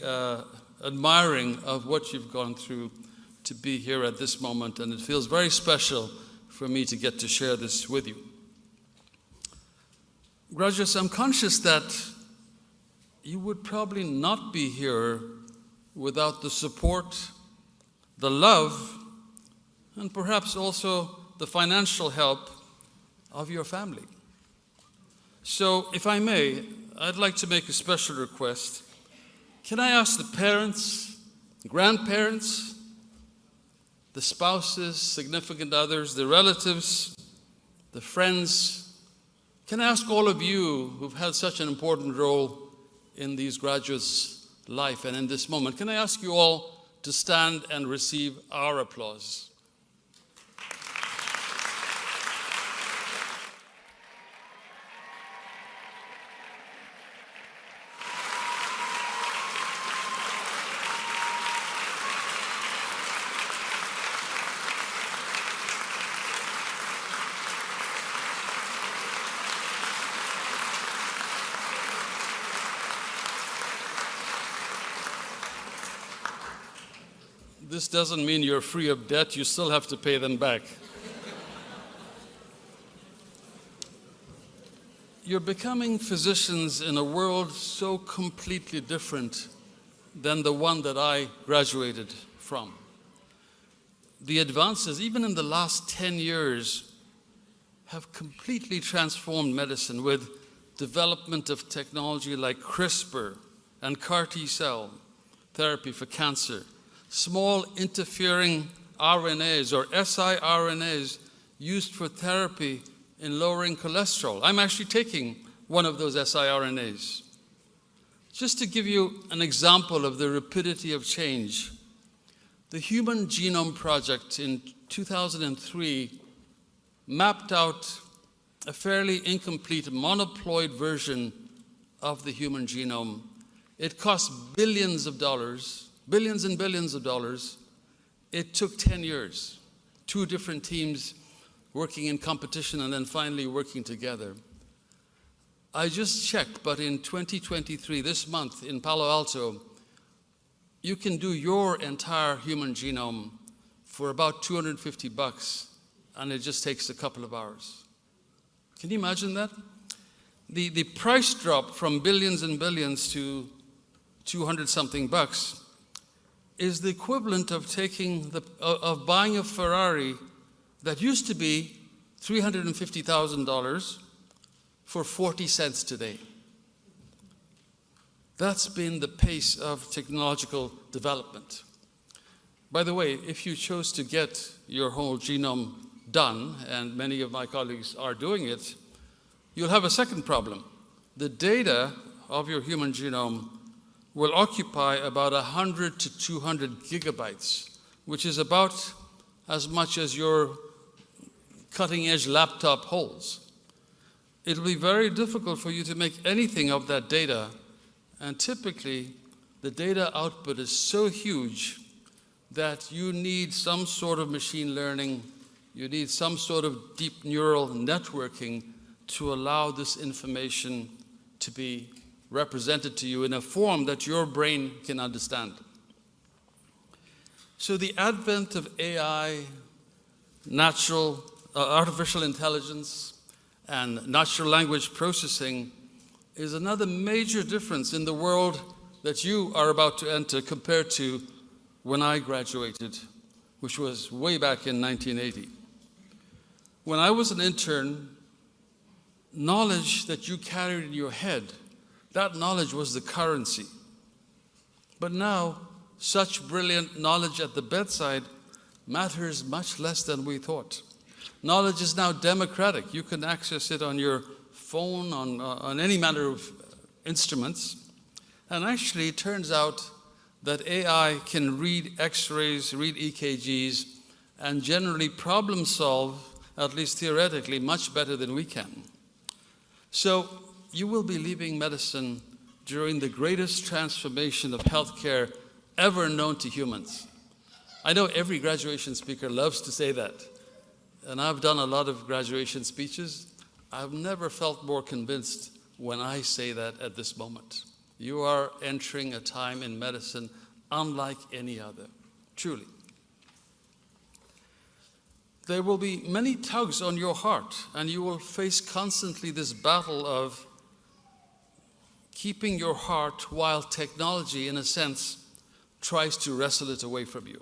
admiring of what you've gone through to be here at this moment, and it feels very special for me to get to share this with you. Graduates, I'm conscious that you would probably not be here without the support, the love, and perhaps also the financial help of your family. So, if I may, I'd like to make a special request. Can I ask the parents, grandparents, the spouses, significant others, the relatives, the friends, can I ask all of you who've had such an important role in these graduates' life and in this moment, can I ask you all to stand and receive our applause? This doesn't mean you're free of debt, you still have to pay them back. You're becoming physicians in a world so completely different than the one that I graduated from. The advances, even in the last 10 years, have completely transformed medicine with development of technology like CRISPR and CAR T-cell therapy for cancer, small interfering RNAs or siRNAs used for therapy in lowering cholesterol. I'm actually taking one of those siRNAs. Just to give you an example of the rapidity of change, the Human Genome Project in 2003 mapped out a fairly incomplete monoploid version of the human genome. It cost billions of dollars, billions and billions of dollars. It took 10 years, 2 different teams working in competition and then finally working together. I just checked, but in 2023, this month in Palo Alto, you can do your entire human genome for about $250, and it just takes a couple of hours. Can you imagine that? The price drop from billions and billions to 200-something bucks is the equivalent of of buying a Ferrari that used to be $350,000 for 40 cents today. That's been the pace of technological development. By the way, if you chose to get your whole genome done, and many of my colleagues are doing it, you'll have a second problem. The data of your human genome will occupy about 100 to 200 gigabytes, which is about as much as your cutting-edge laptop holds. It'll be very difficult for you to make anything of that data, and typically the data output is so huge that you need some sort of machine learning, you need some sort of deep neural networking to allow this information to be represented to you in a form that your brain can understand. So the advent of AI, artificial intelligence, and natural language processing is another major difference in the world that you are about to enter compared to when I graduated, which was way back in 1980. When I was an intern, knowledge that you carried in your head, that knowledge was the currency. But now, such brilliant knowledge at the bedside matters much less than we thought. Knowledge is now democratic. You can access it on your phone, on any manner of instruments. And actually, it turns out that AI can read X-rays, read EKGs, and generally problem solve, at least theoretically, much better than we can. So you will be leaving medicine during the greatest transformation of healthcare ever known to humans. I know every graduation speaker loves to say that, and I've done a lot of graduation speeches. I've never felt more convinced when I say that at this moment. You are entering a time in medicine unlike any other, truly. There will be many tugs on your heart, and you will face constantly this battle of keeping your heart while technology, in a sense, tries to wrestle it away from you.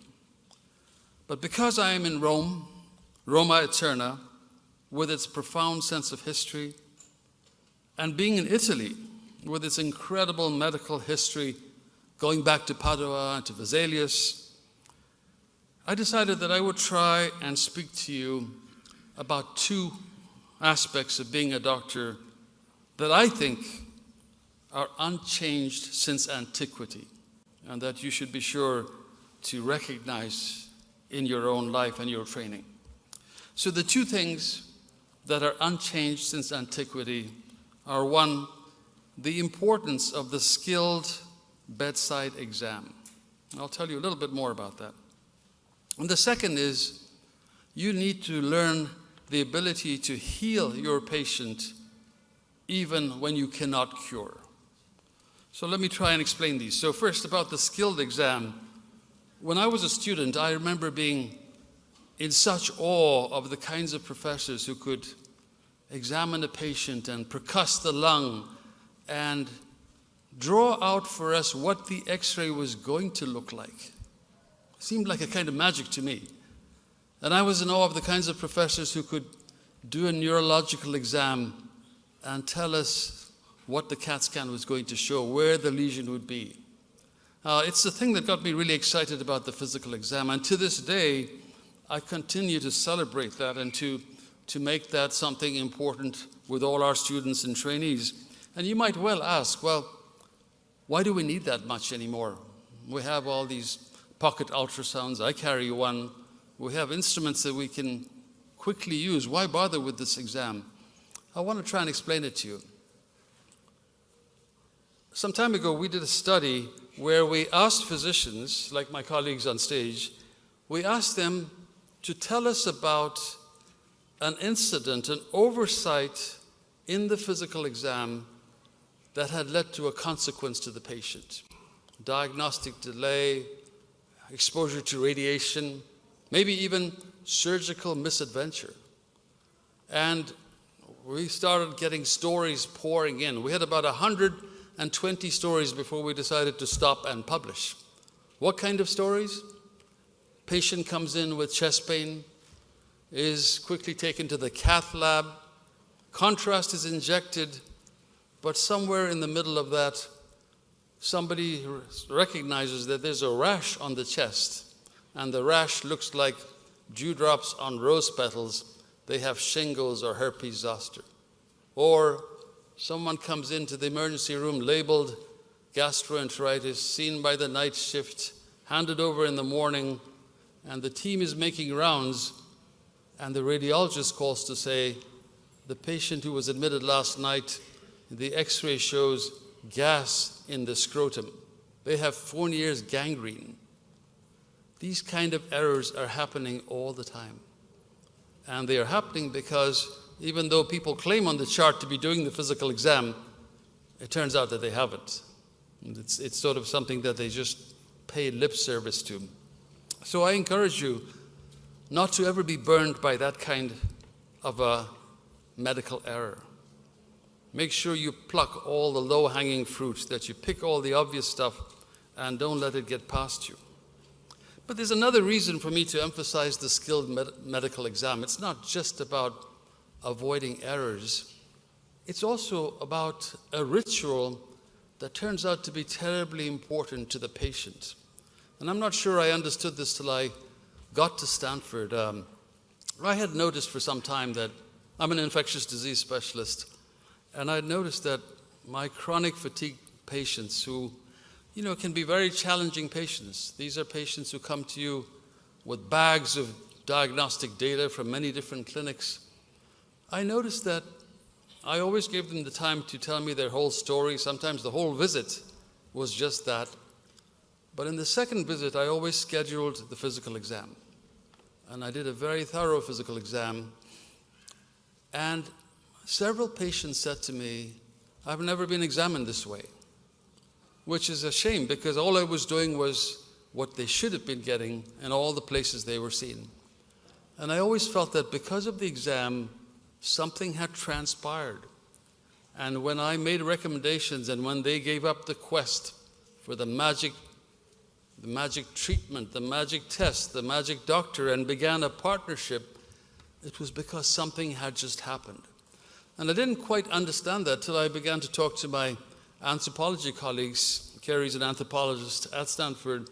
But because I am in Rome, Roma Eterna, with its profound sense of history, and being in Italy, with its incredible medical history, going back to Padua and to Vesalius, I decided that I would try and speak to you about two aspects of being a doctor that I think are unchanged since antiquity, and that you should be sure to recognize in your own life and your training. So the two things that are unchanged since antiquity are, one, the importance of the skilled bedside exam. I'll tell you a little bit more about that. And the second is, you need to learn the ability to heal your patient even when you cannot cure. So let me try and explain these. So first, about the skilled exam. When I was a student, I remember being in such awe of the kinds of professors who could examine a patient and percuss the lung and draw out for us what the x-ray was going to look like. It seemed like a kind of magic to me. And I was in awe of the kinds of professors who could do a neurological exam and tell us what the CAT scan was going to show, where the lesion would be. It's the thing that got me really excited about the physical exam. And to this day, I continue to celebrate that and to make that something important with all our students and trainees. And you might well ask, well, why do we need that much anymore? We have all these pocket ultrasounds. I carry one. We have instruments that we can quickly use. Why bother with this exam? I want to try and explain it to you. Some time ago, we did a study where we asked physicians, like my colleagues on stage, we asked them to tell us about an incident, an oversight in the physical exam that had led to a consequence to the patient. Diagnostic delay, exposure to radiation, maybe even surgical misadventure. And we started getting stories pouring in. We had about 120 stories before we decided to stop and publish. What kind of stories? Patient comes in with chest pain, is quickly taken to the cath lab, contrast is injected, but somewhere in the middle of that, somebody recognizes that there's a rash on the chest, and the rash looks like dewdrops on rose petals. They have shingles or herpes zoster. Or someone comes into the emergency room labeled gastroenteritis, seen by the night shift, handed over in the morning, and the team is making rounds, and the radiologist calls to say, the patient who was admitted last night, the x-ray shows gas in the scrotum. They have Fournier's gangrene. These kind of errors are happening all the time. And they are happening because even though people claim on the chart to be doing the physical exam, it turns out that they haven't. And it's sort of something that they just pay lip service to. So I encourage you not to ever be burned by that kind of a medical error. Make sure you pluck all the low-hanging fruits, that you pick all the obvious stuff, and don't let it get past you. But there's another reason for me to emphasize the skilled medical exam. It's not just about avoiding errors. It's also about a ritual that turns out to be terribly important to the patient. And I'm not sure I understood this till I got to Stanford. I had noticed for some time that I'm an infectious disease specialist, and I noticed that my chronic fatigue patients who, can be very challenging patients. These are patients who come to you with bags of diagnostic data from many different clinics. I noticed that I always gave them the time to tell me their whole story. Sometimes the whole visit was just that. But in the second visit, I always scheduled the physical exam. And I did a very thorough physical exam. And several patients said to me, I've never been examined this way, which is a shame because all I was doing was what they should have been getting in all the places they were seen. And I always felt that because of the exam, something had transpired. And when I made recommendations and when they gave up the quest for the magic treatment, the magic test, the magic doctor, and began a partnership, it was because something had just happened. And I didn't quite understand that till I began to talk to my anthropology colleagues. Kerry's an anthropologist at Stanford,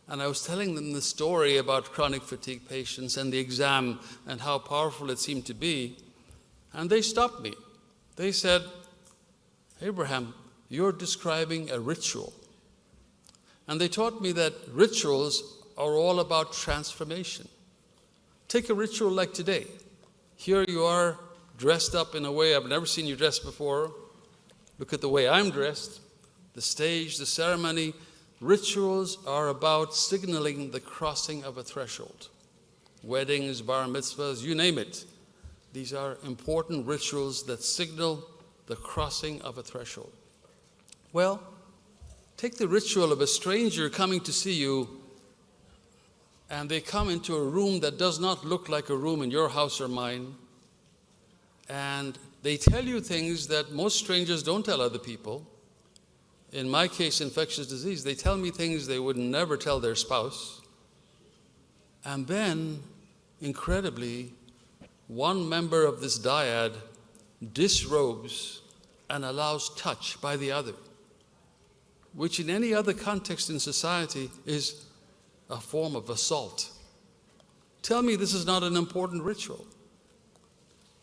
and I was telling them the story about chronic fatigue patients and the exam and how powerful it seemed to be, and they stopped me. They said, "Abraham, you're describing a ritual." And they taught me that rituals are all about transformation. Take a ritual like today. Here you are dressed up in a way I've never seen you dressed before. Look at the way I'm dressed, the stage, the ceremony. Rituals are about signaling the crossing of a threshold. Weddings, bar mitzvahs, you name it. These are important rituals that signal the crossing of a threshold. Well, take the ritual of a stranger coming to see you, and they come into a room that does not look like a room in your house or mine, and they tell you things that most strangers don't tell other people. In my case, infectious disease, they tell me things they would never tell their spouse. And then, incredibly, one member of this dyad disrobes and allows touch by the other, which in any other context in society is a form of assault. Tell me this is not an important ritual.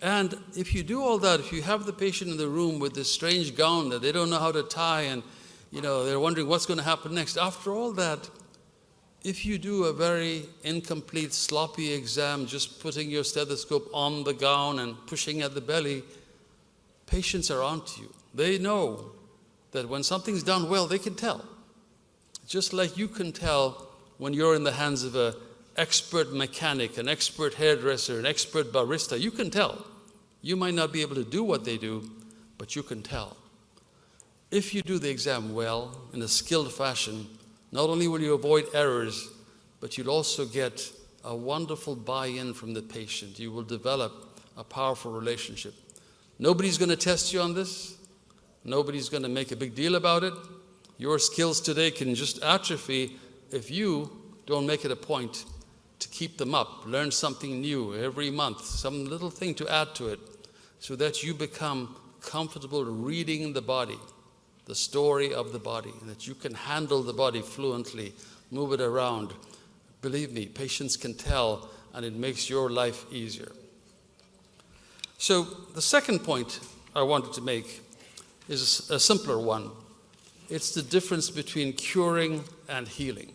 And if you do all that, if you have the patient in the room with this strange gown that they don't know how to tie, and they're wondering what's going to happen next, after all that, if you do a very incomplete, sloppy exam, just putting your stethoscope on the gown and pushing at the belly, patients are onto you. They know that when something's done well, they can tell. Just like you can tell when you're in the hands of an expert mechanic, an expert hairdresser, an expert barista, you can tell. You might not be able to do what they do, but you can tell. If you do the exam well, in a skilled fashion, not only will you avoid errors, but you'll also get a wonderful buy-in from the patient. You will develop a powerful relationship. Nobody's going to test you on this. Nobody's going to make a big deal about it. Your skills today can just atrophy if you don't make it a point to keep them up. Learn something new every month, some little thing to add to it, so that you become comfortable reading the body, the story of the body, and that you can handle the body fluently, move it around. Believe me, patients can tell, and it makes your life easier. So the second point I wanted to make is a simpler one. It's the difference between curing and healing.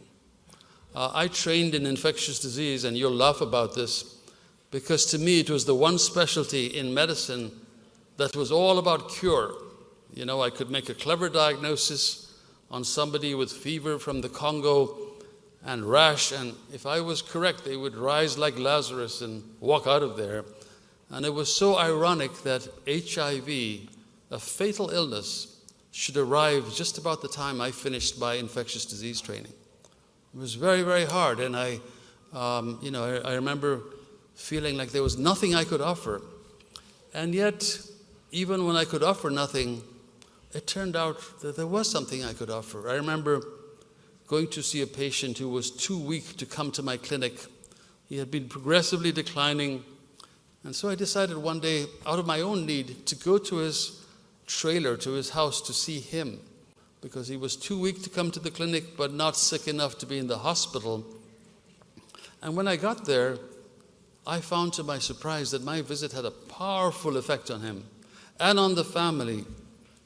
I trained in infectious disease, and you'll laugh about this, because to me it was the one specialty in medicine that was all about cure. I could make a clever diagnosis on somebody with fever from the Congo and rash, and if I was correct, they would rise like Lazarus and walk out of there. And it was so ironic that HIV, a fatal illness, should arrive just about the time I finished my infectious disease training. It was very, very hard, and I remember feeling like there was nothing I could offer. And yet, even when I could offer nothing, it turned out that there was something I could offer. I remember going to see a patient who was too weak to come to my clinic. He had been progressively declining, and so I decided one day, out of my own need, to go to his trailer, to his house, to see him, because he was too weak to come to the clinic, but not sick enough to be in the hospital. And when I got there, I found to my surprise that my visit had a powerful effect on him and on the family,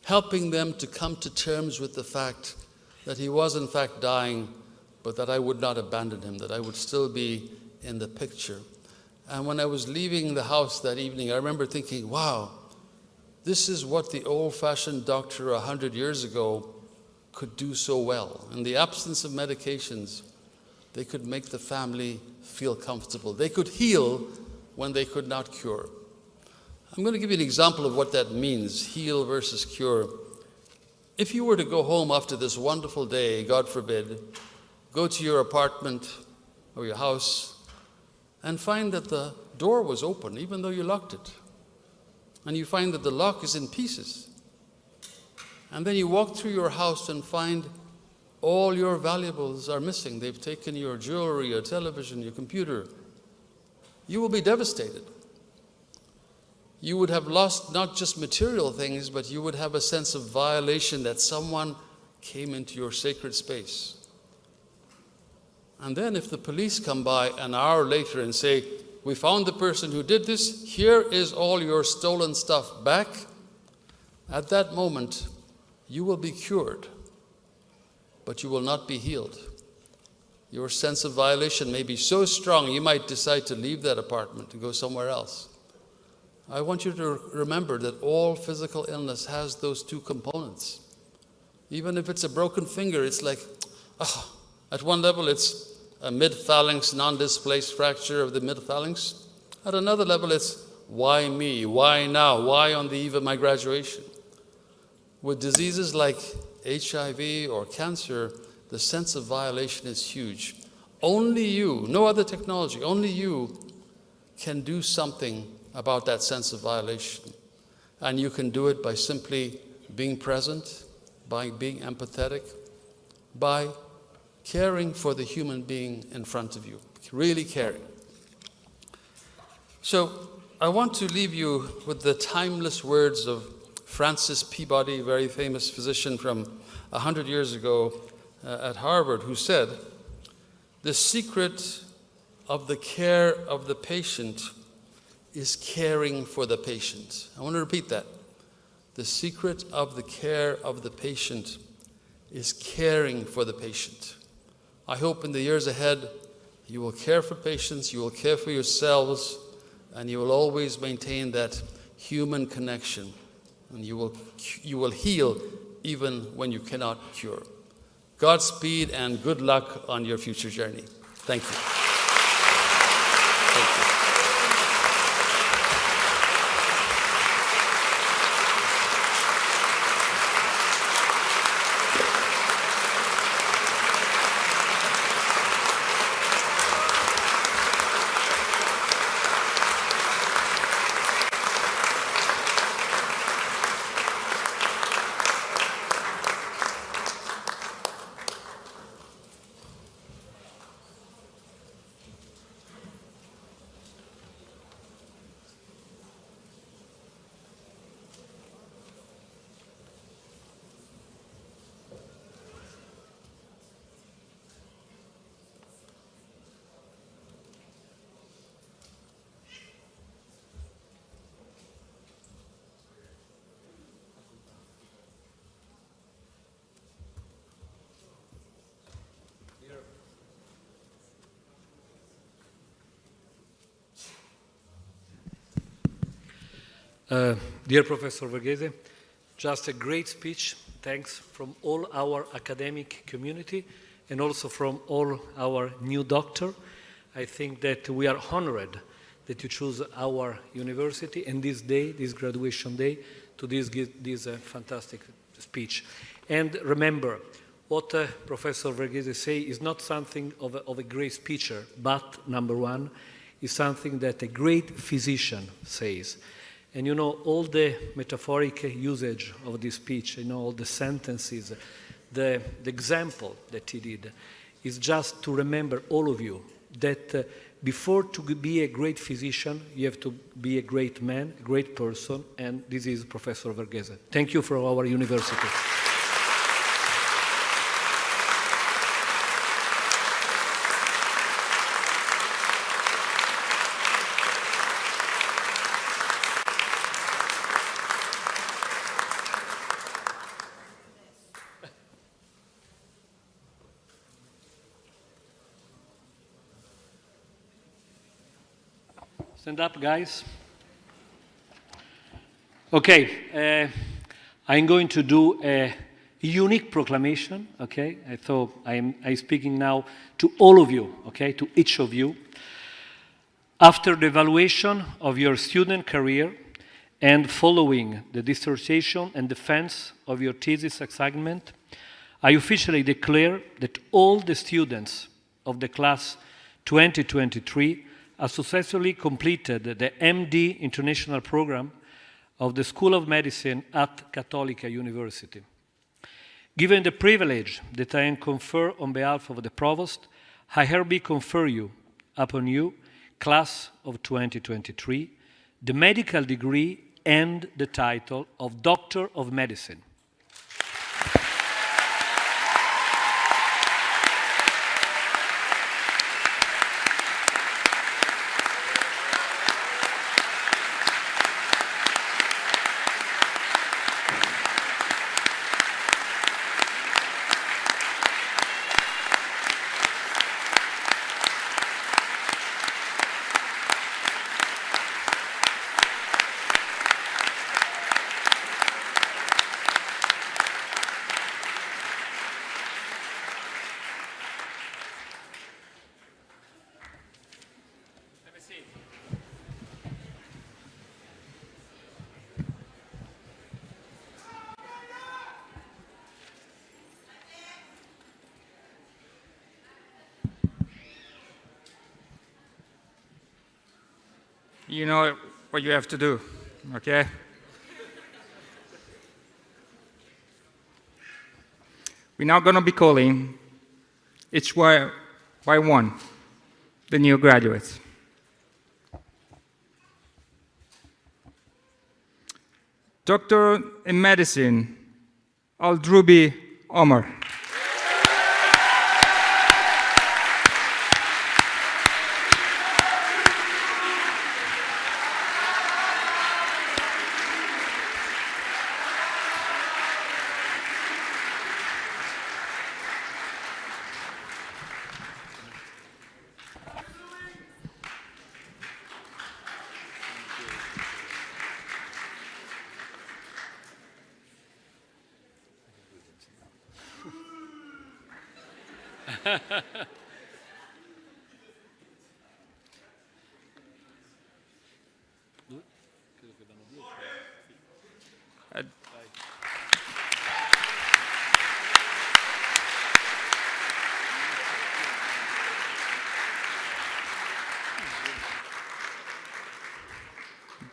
helping them to come to terms with the fact that he was in fact dying, but that I would not abandon him, that I would still be in the picture. And when I was leaving the house that evening, I remember thinking, wow, this is what the old-fashioned doctor 100 years ago could do so well. In the absence of medications, they could make the family feel comfortable. They could heal when they could not cure. I'm going to give you an example of what that means, heal versus cure. If you were to go home after this wonderful day, God forbid, go to your apartment or your house and find that the door was open, even though you locked it. And you find that the lock is in pieces. And then you walk through your house and find all your valuables are missing. They've taken your jewelry, your television, your computer. You will be devastated. You would have lost not just material things, but you would have a sense of violation that someone came into your sacred space. And then if the police come by an hour later and say, we found the person who did this, here is all your stolen stuff back, at that moment, you will be cured, but you will not be healed. Your sense of violation may be so strong, you might decide to leave that apartment and go somewhere else. I want you to remember that all physical illness has those two components. Even if it's a broken finger, it's like, at one level it's a mid-phalanx non-displaced fracture of the mid-phalanx. At another level it's, why me? Why now? Why on the eve of my graduation? With diseases like HIV or cancer, the sense of violation is huge. Only you, no other technology, only you can do something about that sense of violation. And you can do it by simply being present, by being empathetic, by caring for the human being in front of you, really caring. So I want to leave you with the timeless words of Francis Peabody, a very famous physician from 100 years ago at Harvard, who said, "The secret of the care of the patient is caring for the patient." I want to repeat that. The secret of the care of the patient is caring for the patient. I hope in the years ahead you will care for patients, you will care for yourselves, and you will always maintain that human connection. And you will heal even when you cannot cure. Godspeed and good luck on your future journey. Thank you. Thank you. Dear Professor Verghese, just a great speech. Thanks from all our academic community and also from all our new doctor. I think that we are honored that you choose our university and this day, this graduation day, to give this fantastic speech. And remember, what Professor Verghese say is not something of a great speaker, but number one, is something that a great physician says. And you know, all the metaphoric usage of this speech, you know, all the sentences, the example that he did, is just to remember, all of you, that before to be a great physician, you have to be a great man, a great person, and this is Professor Verghese. Thank you for our university. Stand up, guys. Okay, I'm going to do a unique proclamation, okay? I thought I'm speaking now to all of you, okay, to each of you. After the evaluation of your student career and following the dissertation and defense of your thesis assignment, I officially declare that all the students of the class 2023 have successfully completed the MD International Program of the School of Medicine at Cattolica University. Given the privilege that I confer on behalf of the Provost, I hereby confer upon you, class of 2023, the medical degree and the title of Doctor of Medicine. You know what you have to do, okay? We're now going to be calling each by one the new graduates. Doctor in Medicine, Aldrubi Omar.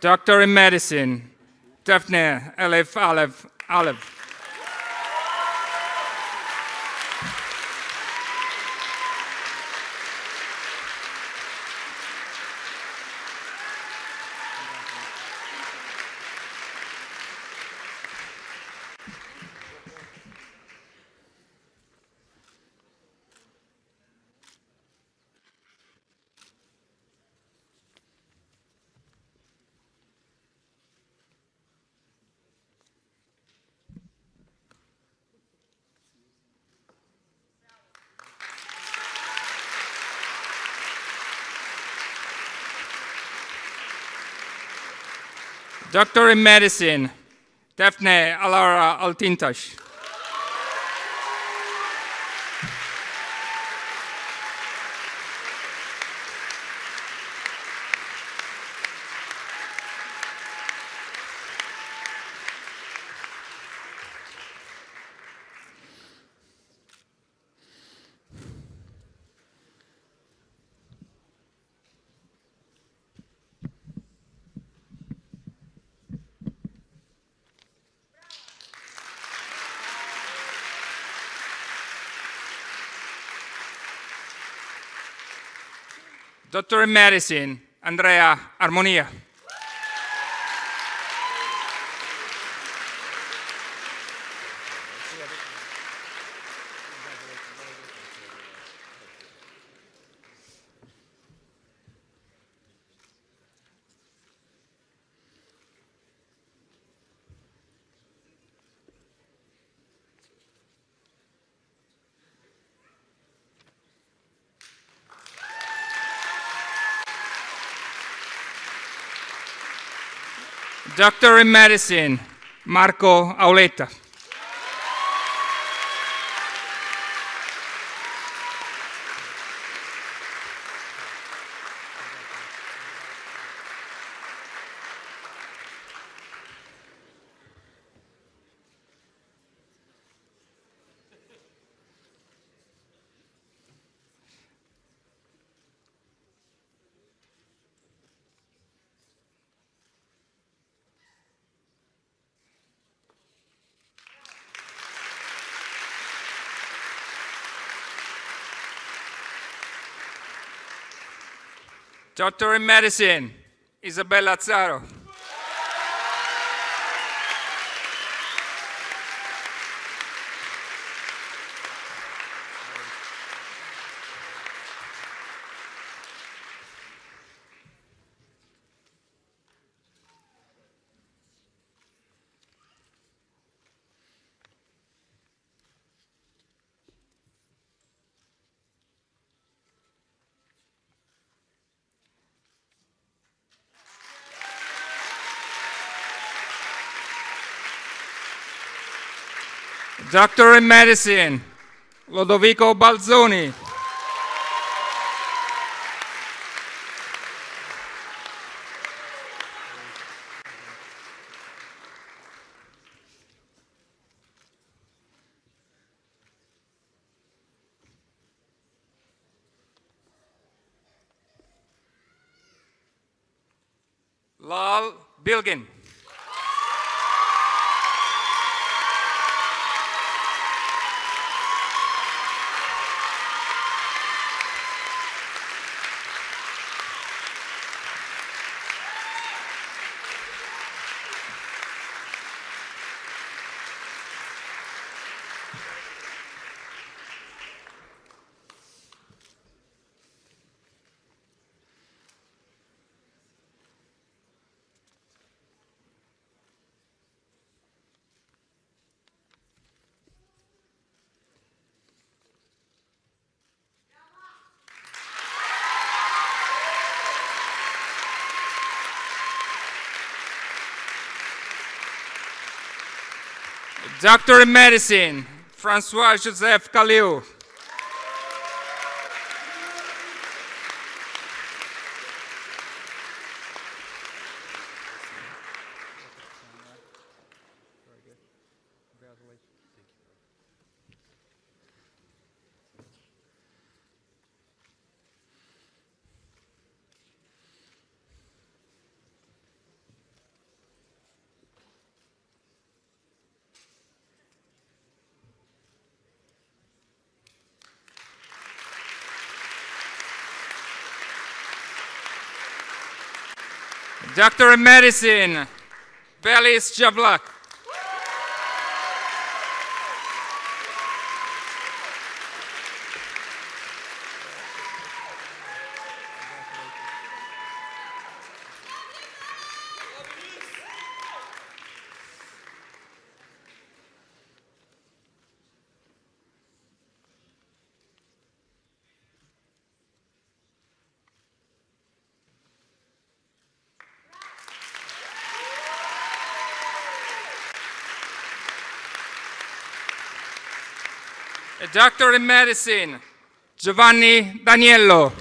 Doctor in Medicine, Daphne Aleph Aleph Aleph. Doctor in Medicine, Daphne Alara Altintash. Doctor in Medicine, Andrea Armonia. Doctor in Medicine, Marco Auleta. Doctor in Medicine, Isabella Azzaro. Doctor in Medicine, Lodovico Balzoni. Lal Bilgin. Doctor in Medicine, Francois Joseph Khalil. Doctor in Medicine, Belis Javlak. A doctor in medicine, Giovanni Daniello.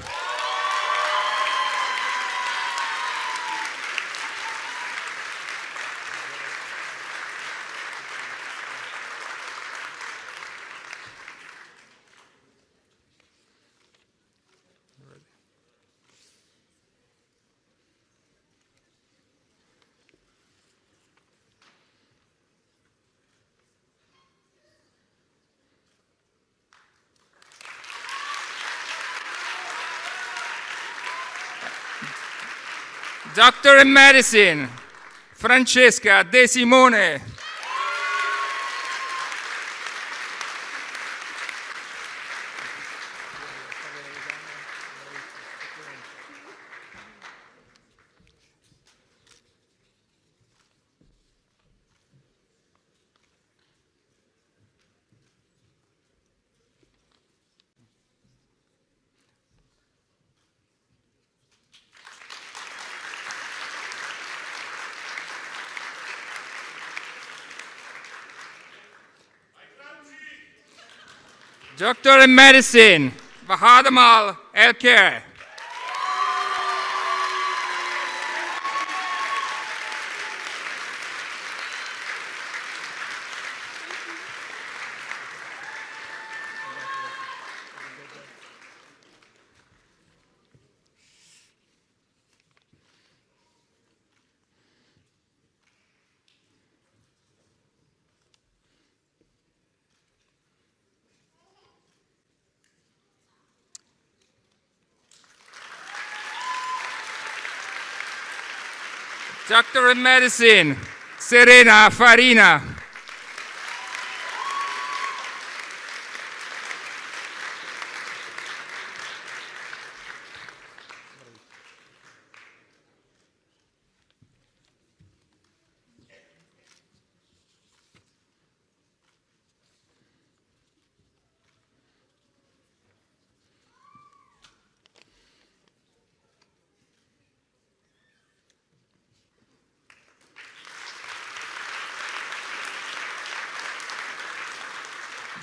Doctor in medicine, Francesca De Simone. Doctor in medicine, Vahadamal Elker. Doctor in Medicine, Serena Farina.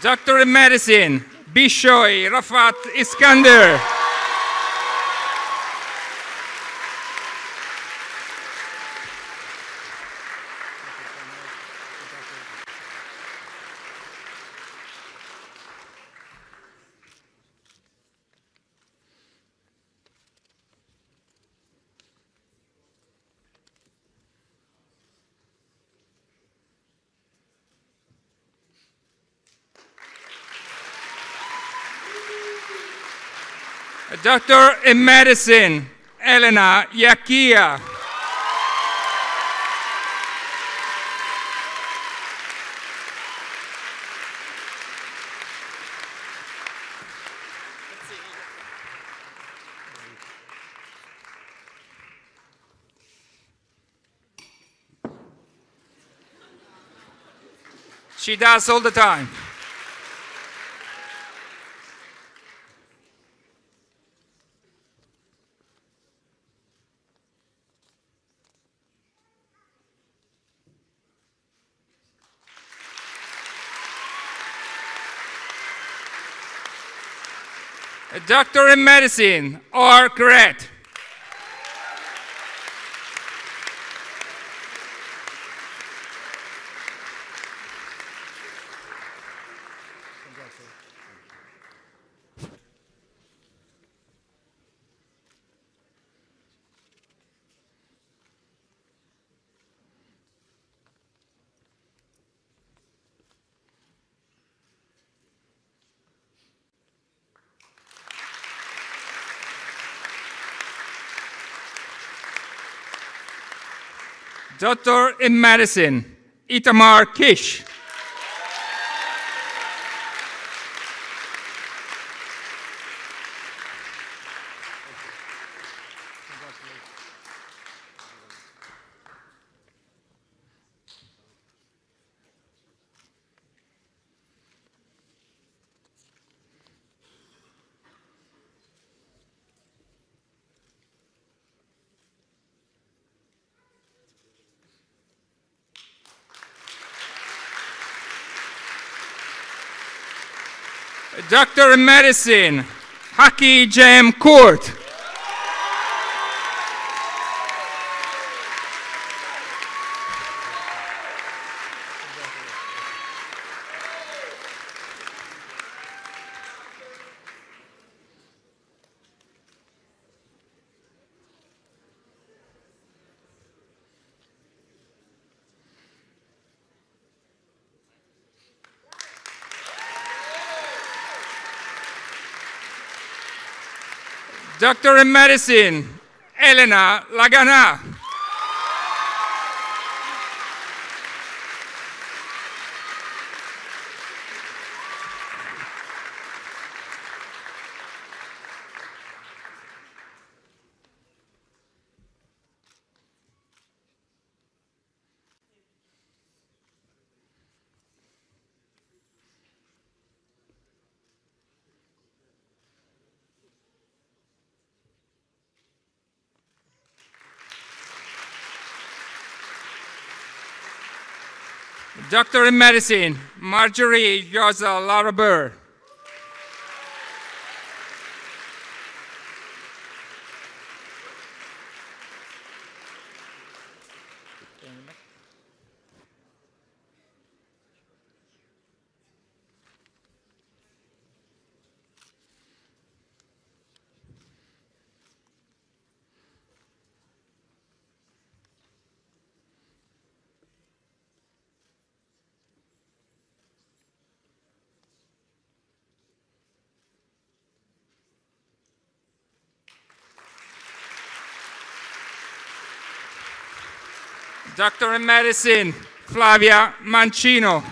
Doctor in Medicine, Bishoy Rafat Iskander. Doctor in Medicine, Elena Yakia. She does all the time. A doctor in medicine, or correct. Doctor in medicine, Itamar Kish. Doctor in medicine, Haki Jem Kurt. Doctor in medicine, Elena Lagana. Doctor in medicine, Marjorie Yoza Laraber. Doctor in Medicine, Flavia Mancino.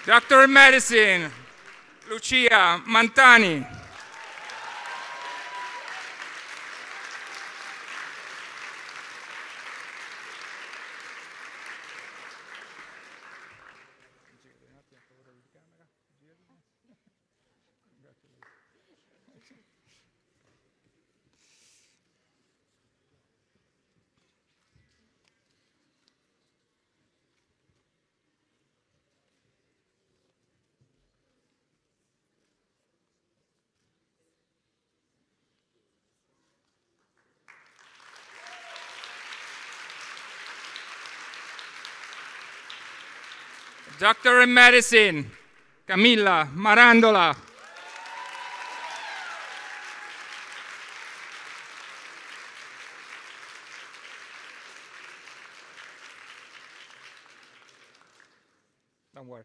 Doctor in Medicine, Lucia Mantani. Doctor in Medicine, Camilla Marandola. Don't worry.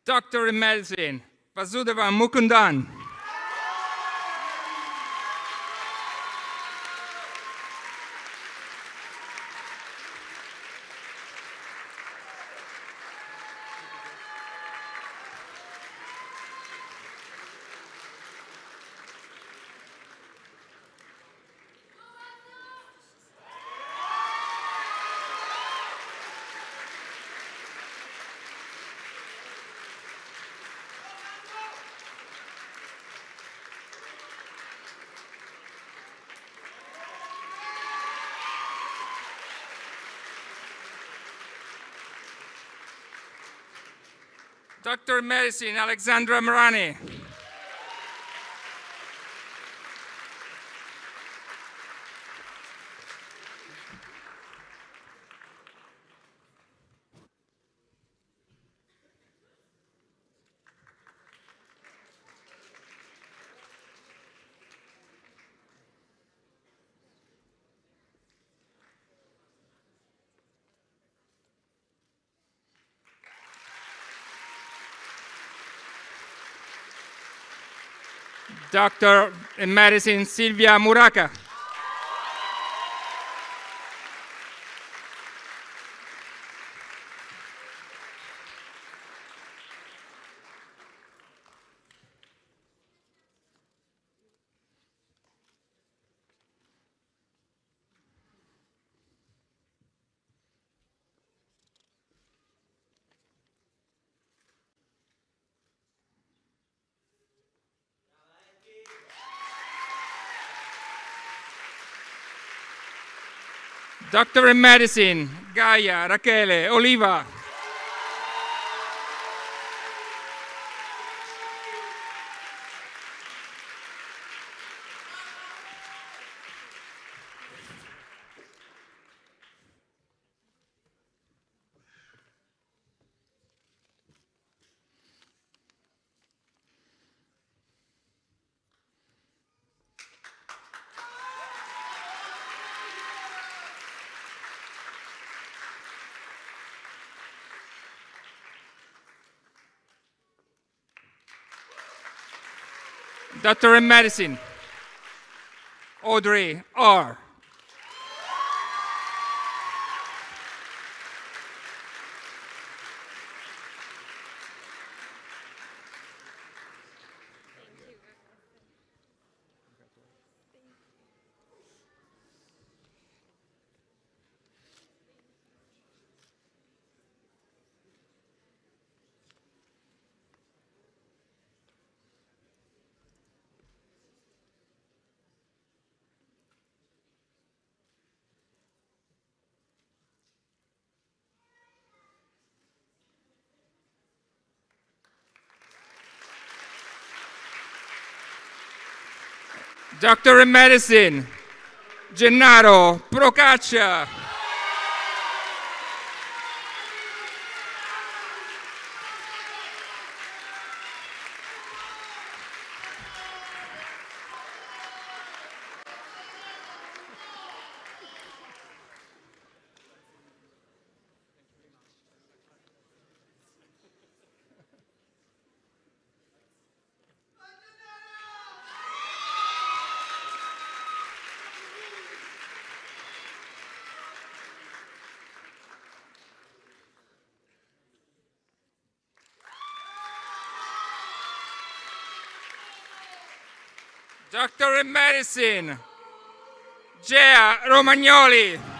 Doctor in Medicine, Vasudeva Mukundan. Doctor in Medicine, Alexandra Marani. Doctor in Medicine, Silvia Muraca. Doctor in Medicine, Gaia Rachele Oliva. Doctor in Medicine, Audrey R. Doctor in Medicine, Gennaro Procaccia. Doctor in Medicine, Gea Romagnoli.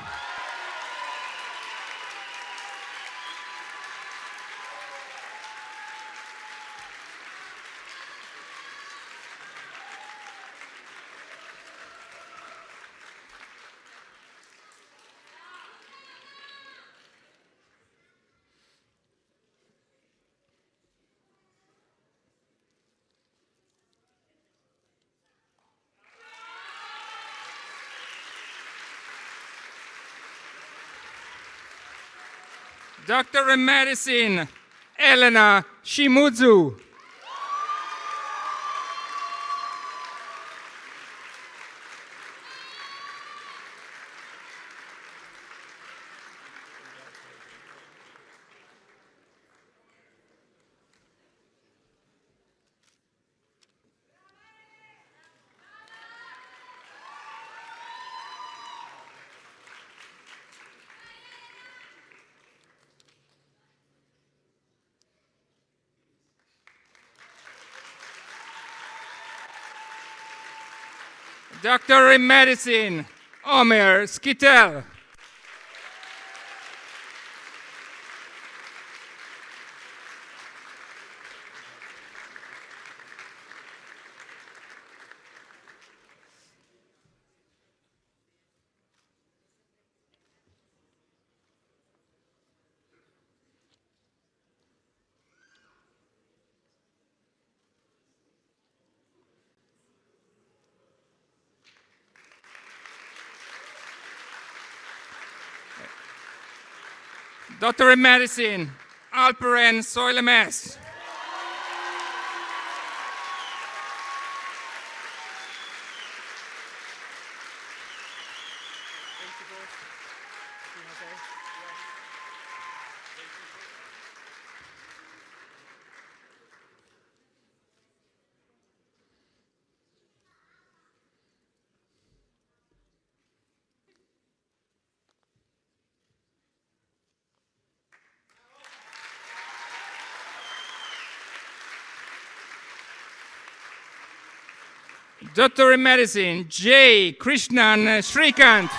Doctor in Medicine, Elena Shimizu. Doctor in Medicine, Omer Skitel. Doctor in Medicine, Alperen Soilemes. Doctor in Medicine, J. Krishnan Shrikant.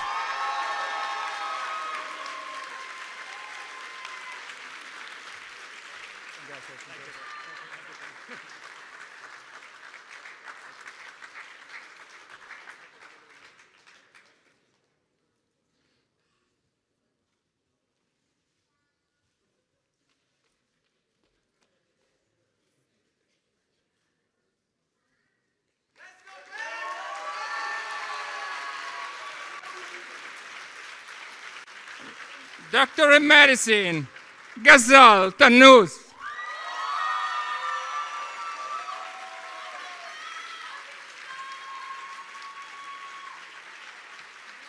Doctor in Medicine, Ghazal Tannous.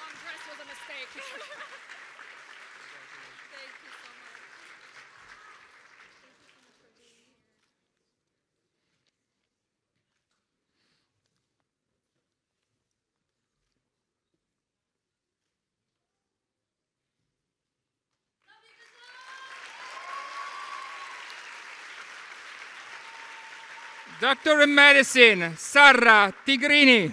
Long dress was a mistake. Thank you so much. Doctor in Medicine, Sarra Tigrini.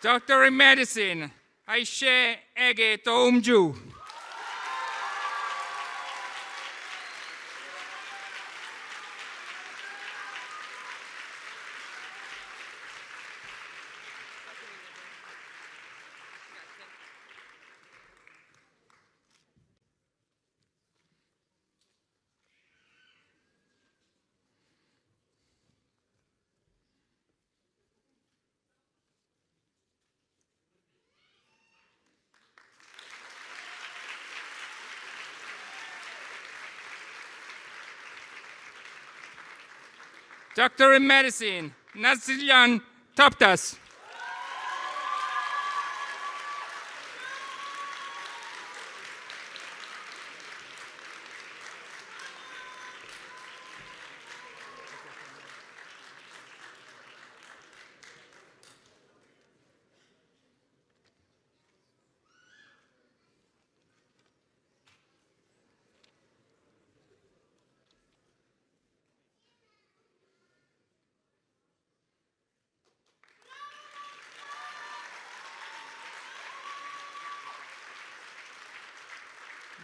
Doctor in Medicine, Aishe Ege Toumju. Doctor in Medicine, Nazilyan Toptas.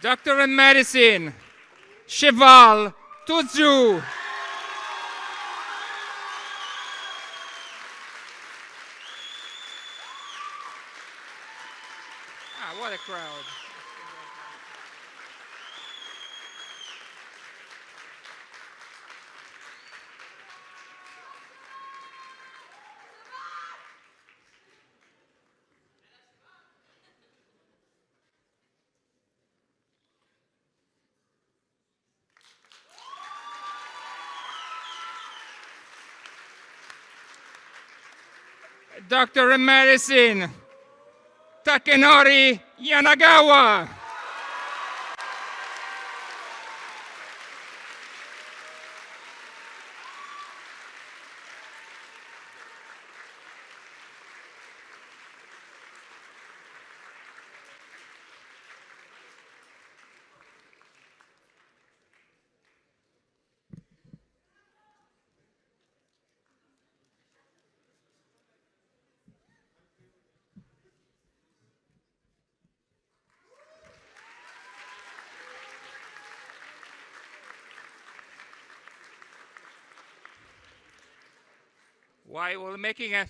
Doctor in Medicine, Shival Tuzu. What a crowd. Doctor in Medicine, Takenori Yanagawa. While we're making a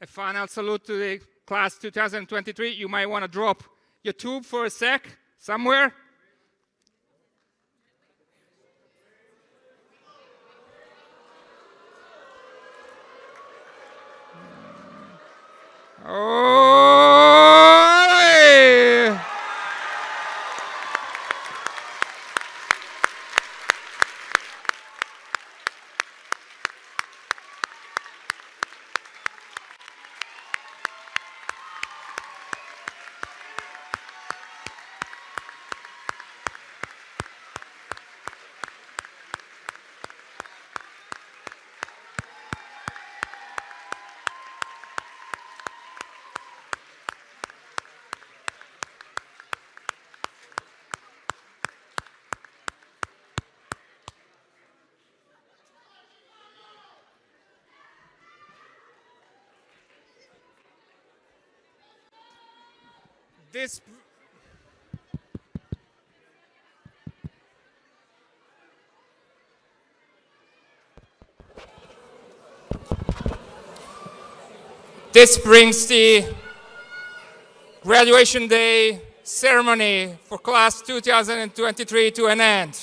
final salute to the class 2023, you might want to drop your tube for a sec somewhere. Oh! This brings the graduation day ceremony for class 2023 to an end.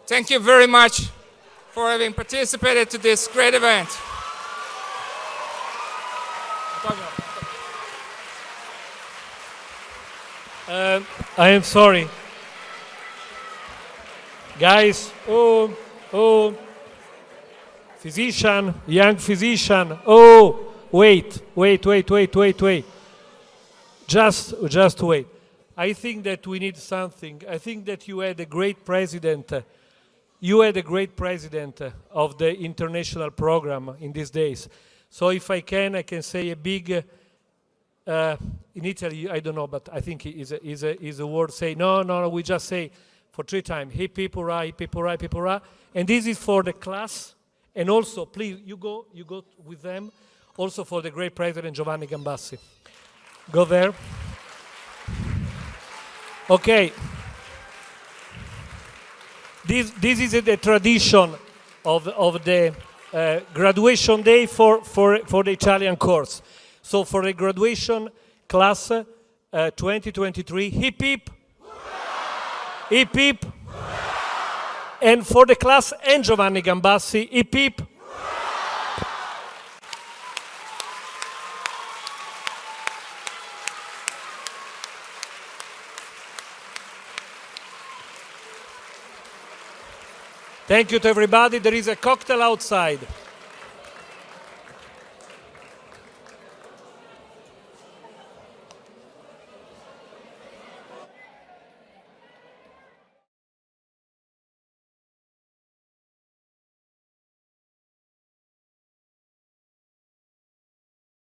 Thank you very much for having participated to this great event. I am sorry. Guys, physician, young physician, wait. Just wait. I think that we need something. I think that you had a great president. You had a great president of the international program in these days. So if I can say a big, in Italy, I don't know, but I think is a word say, no, we just say for 3 times, hip hip hurrah, hip hip hurrah, hip hip hurrah. And this is for the class. And also, please, you go with them. also for the great President Giovanni Gambassi. Go there. Okay. This is the tradition of the graduation day for the Italian course. So for the graduation class 2023, hip hip, hip hip, and for the class and Giovanni Gambassi, hip hip. Thank you to everybody. There is a cocktail outside.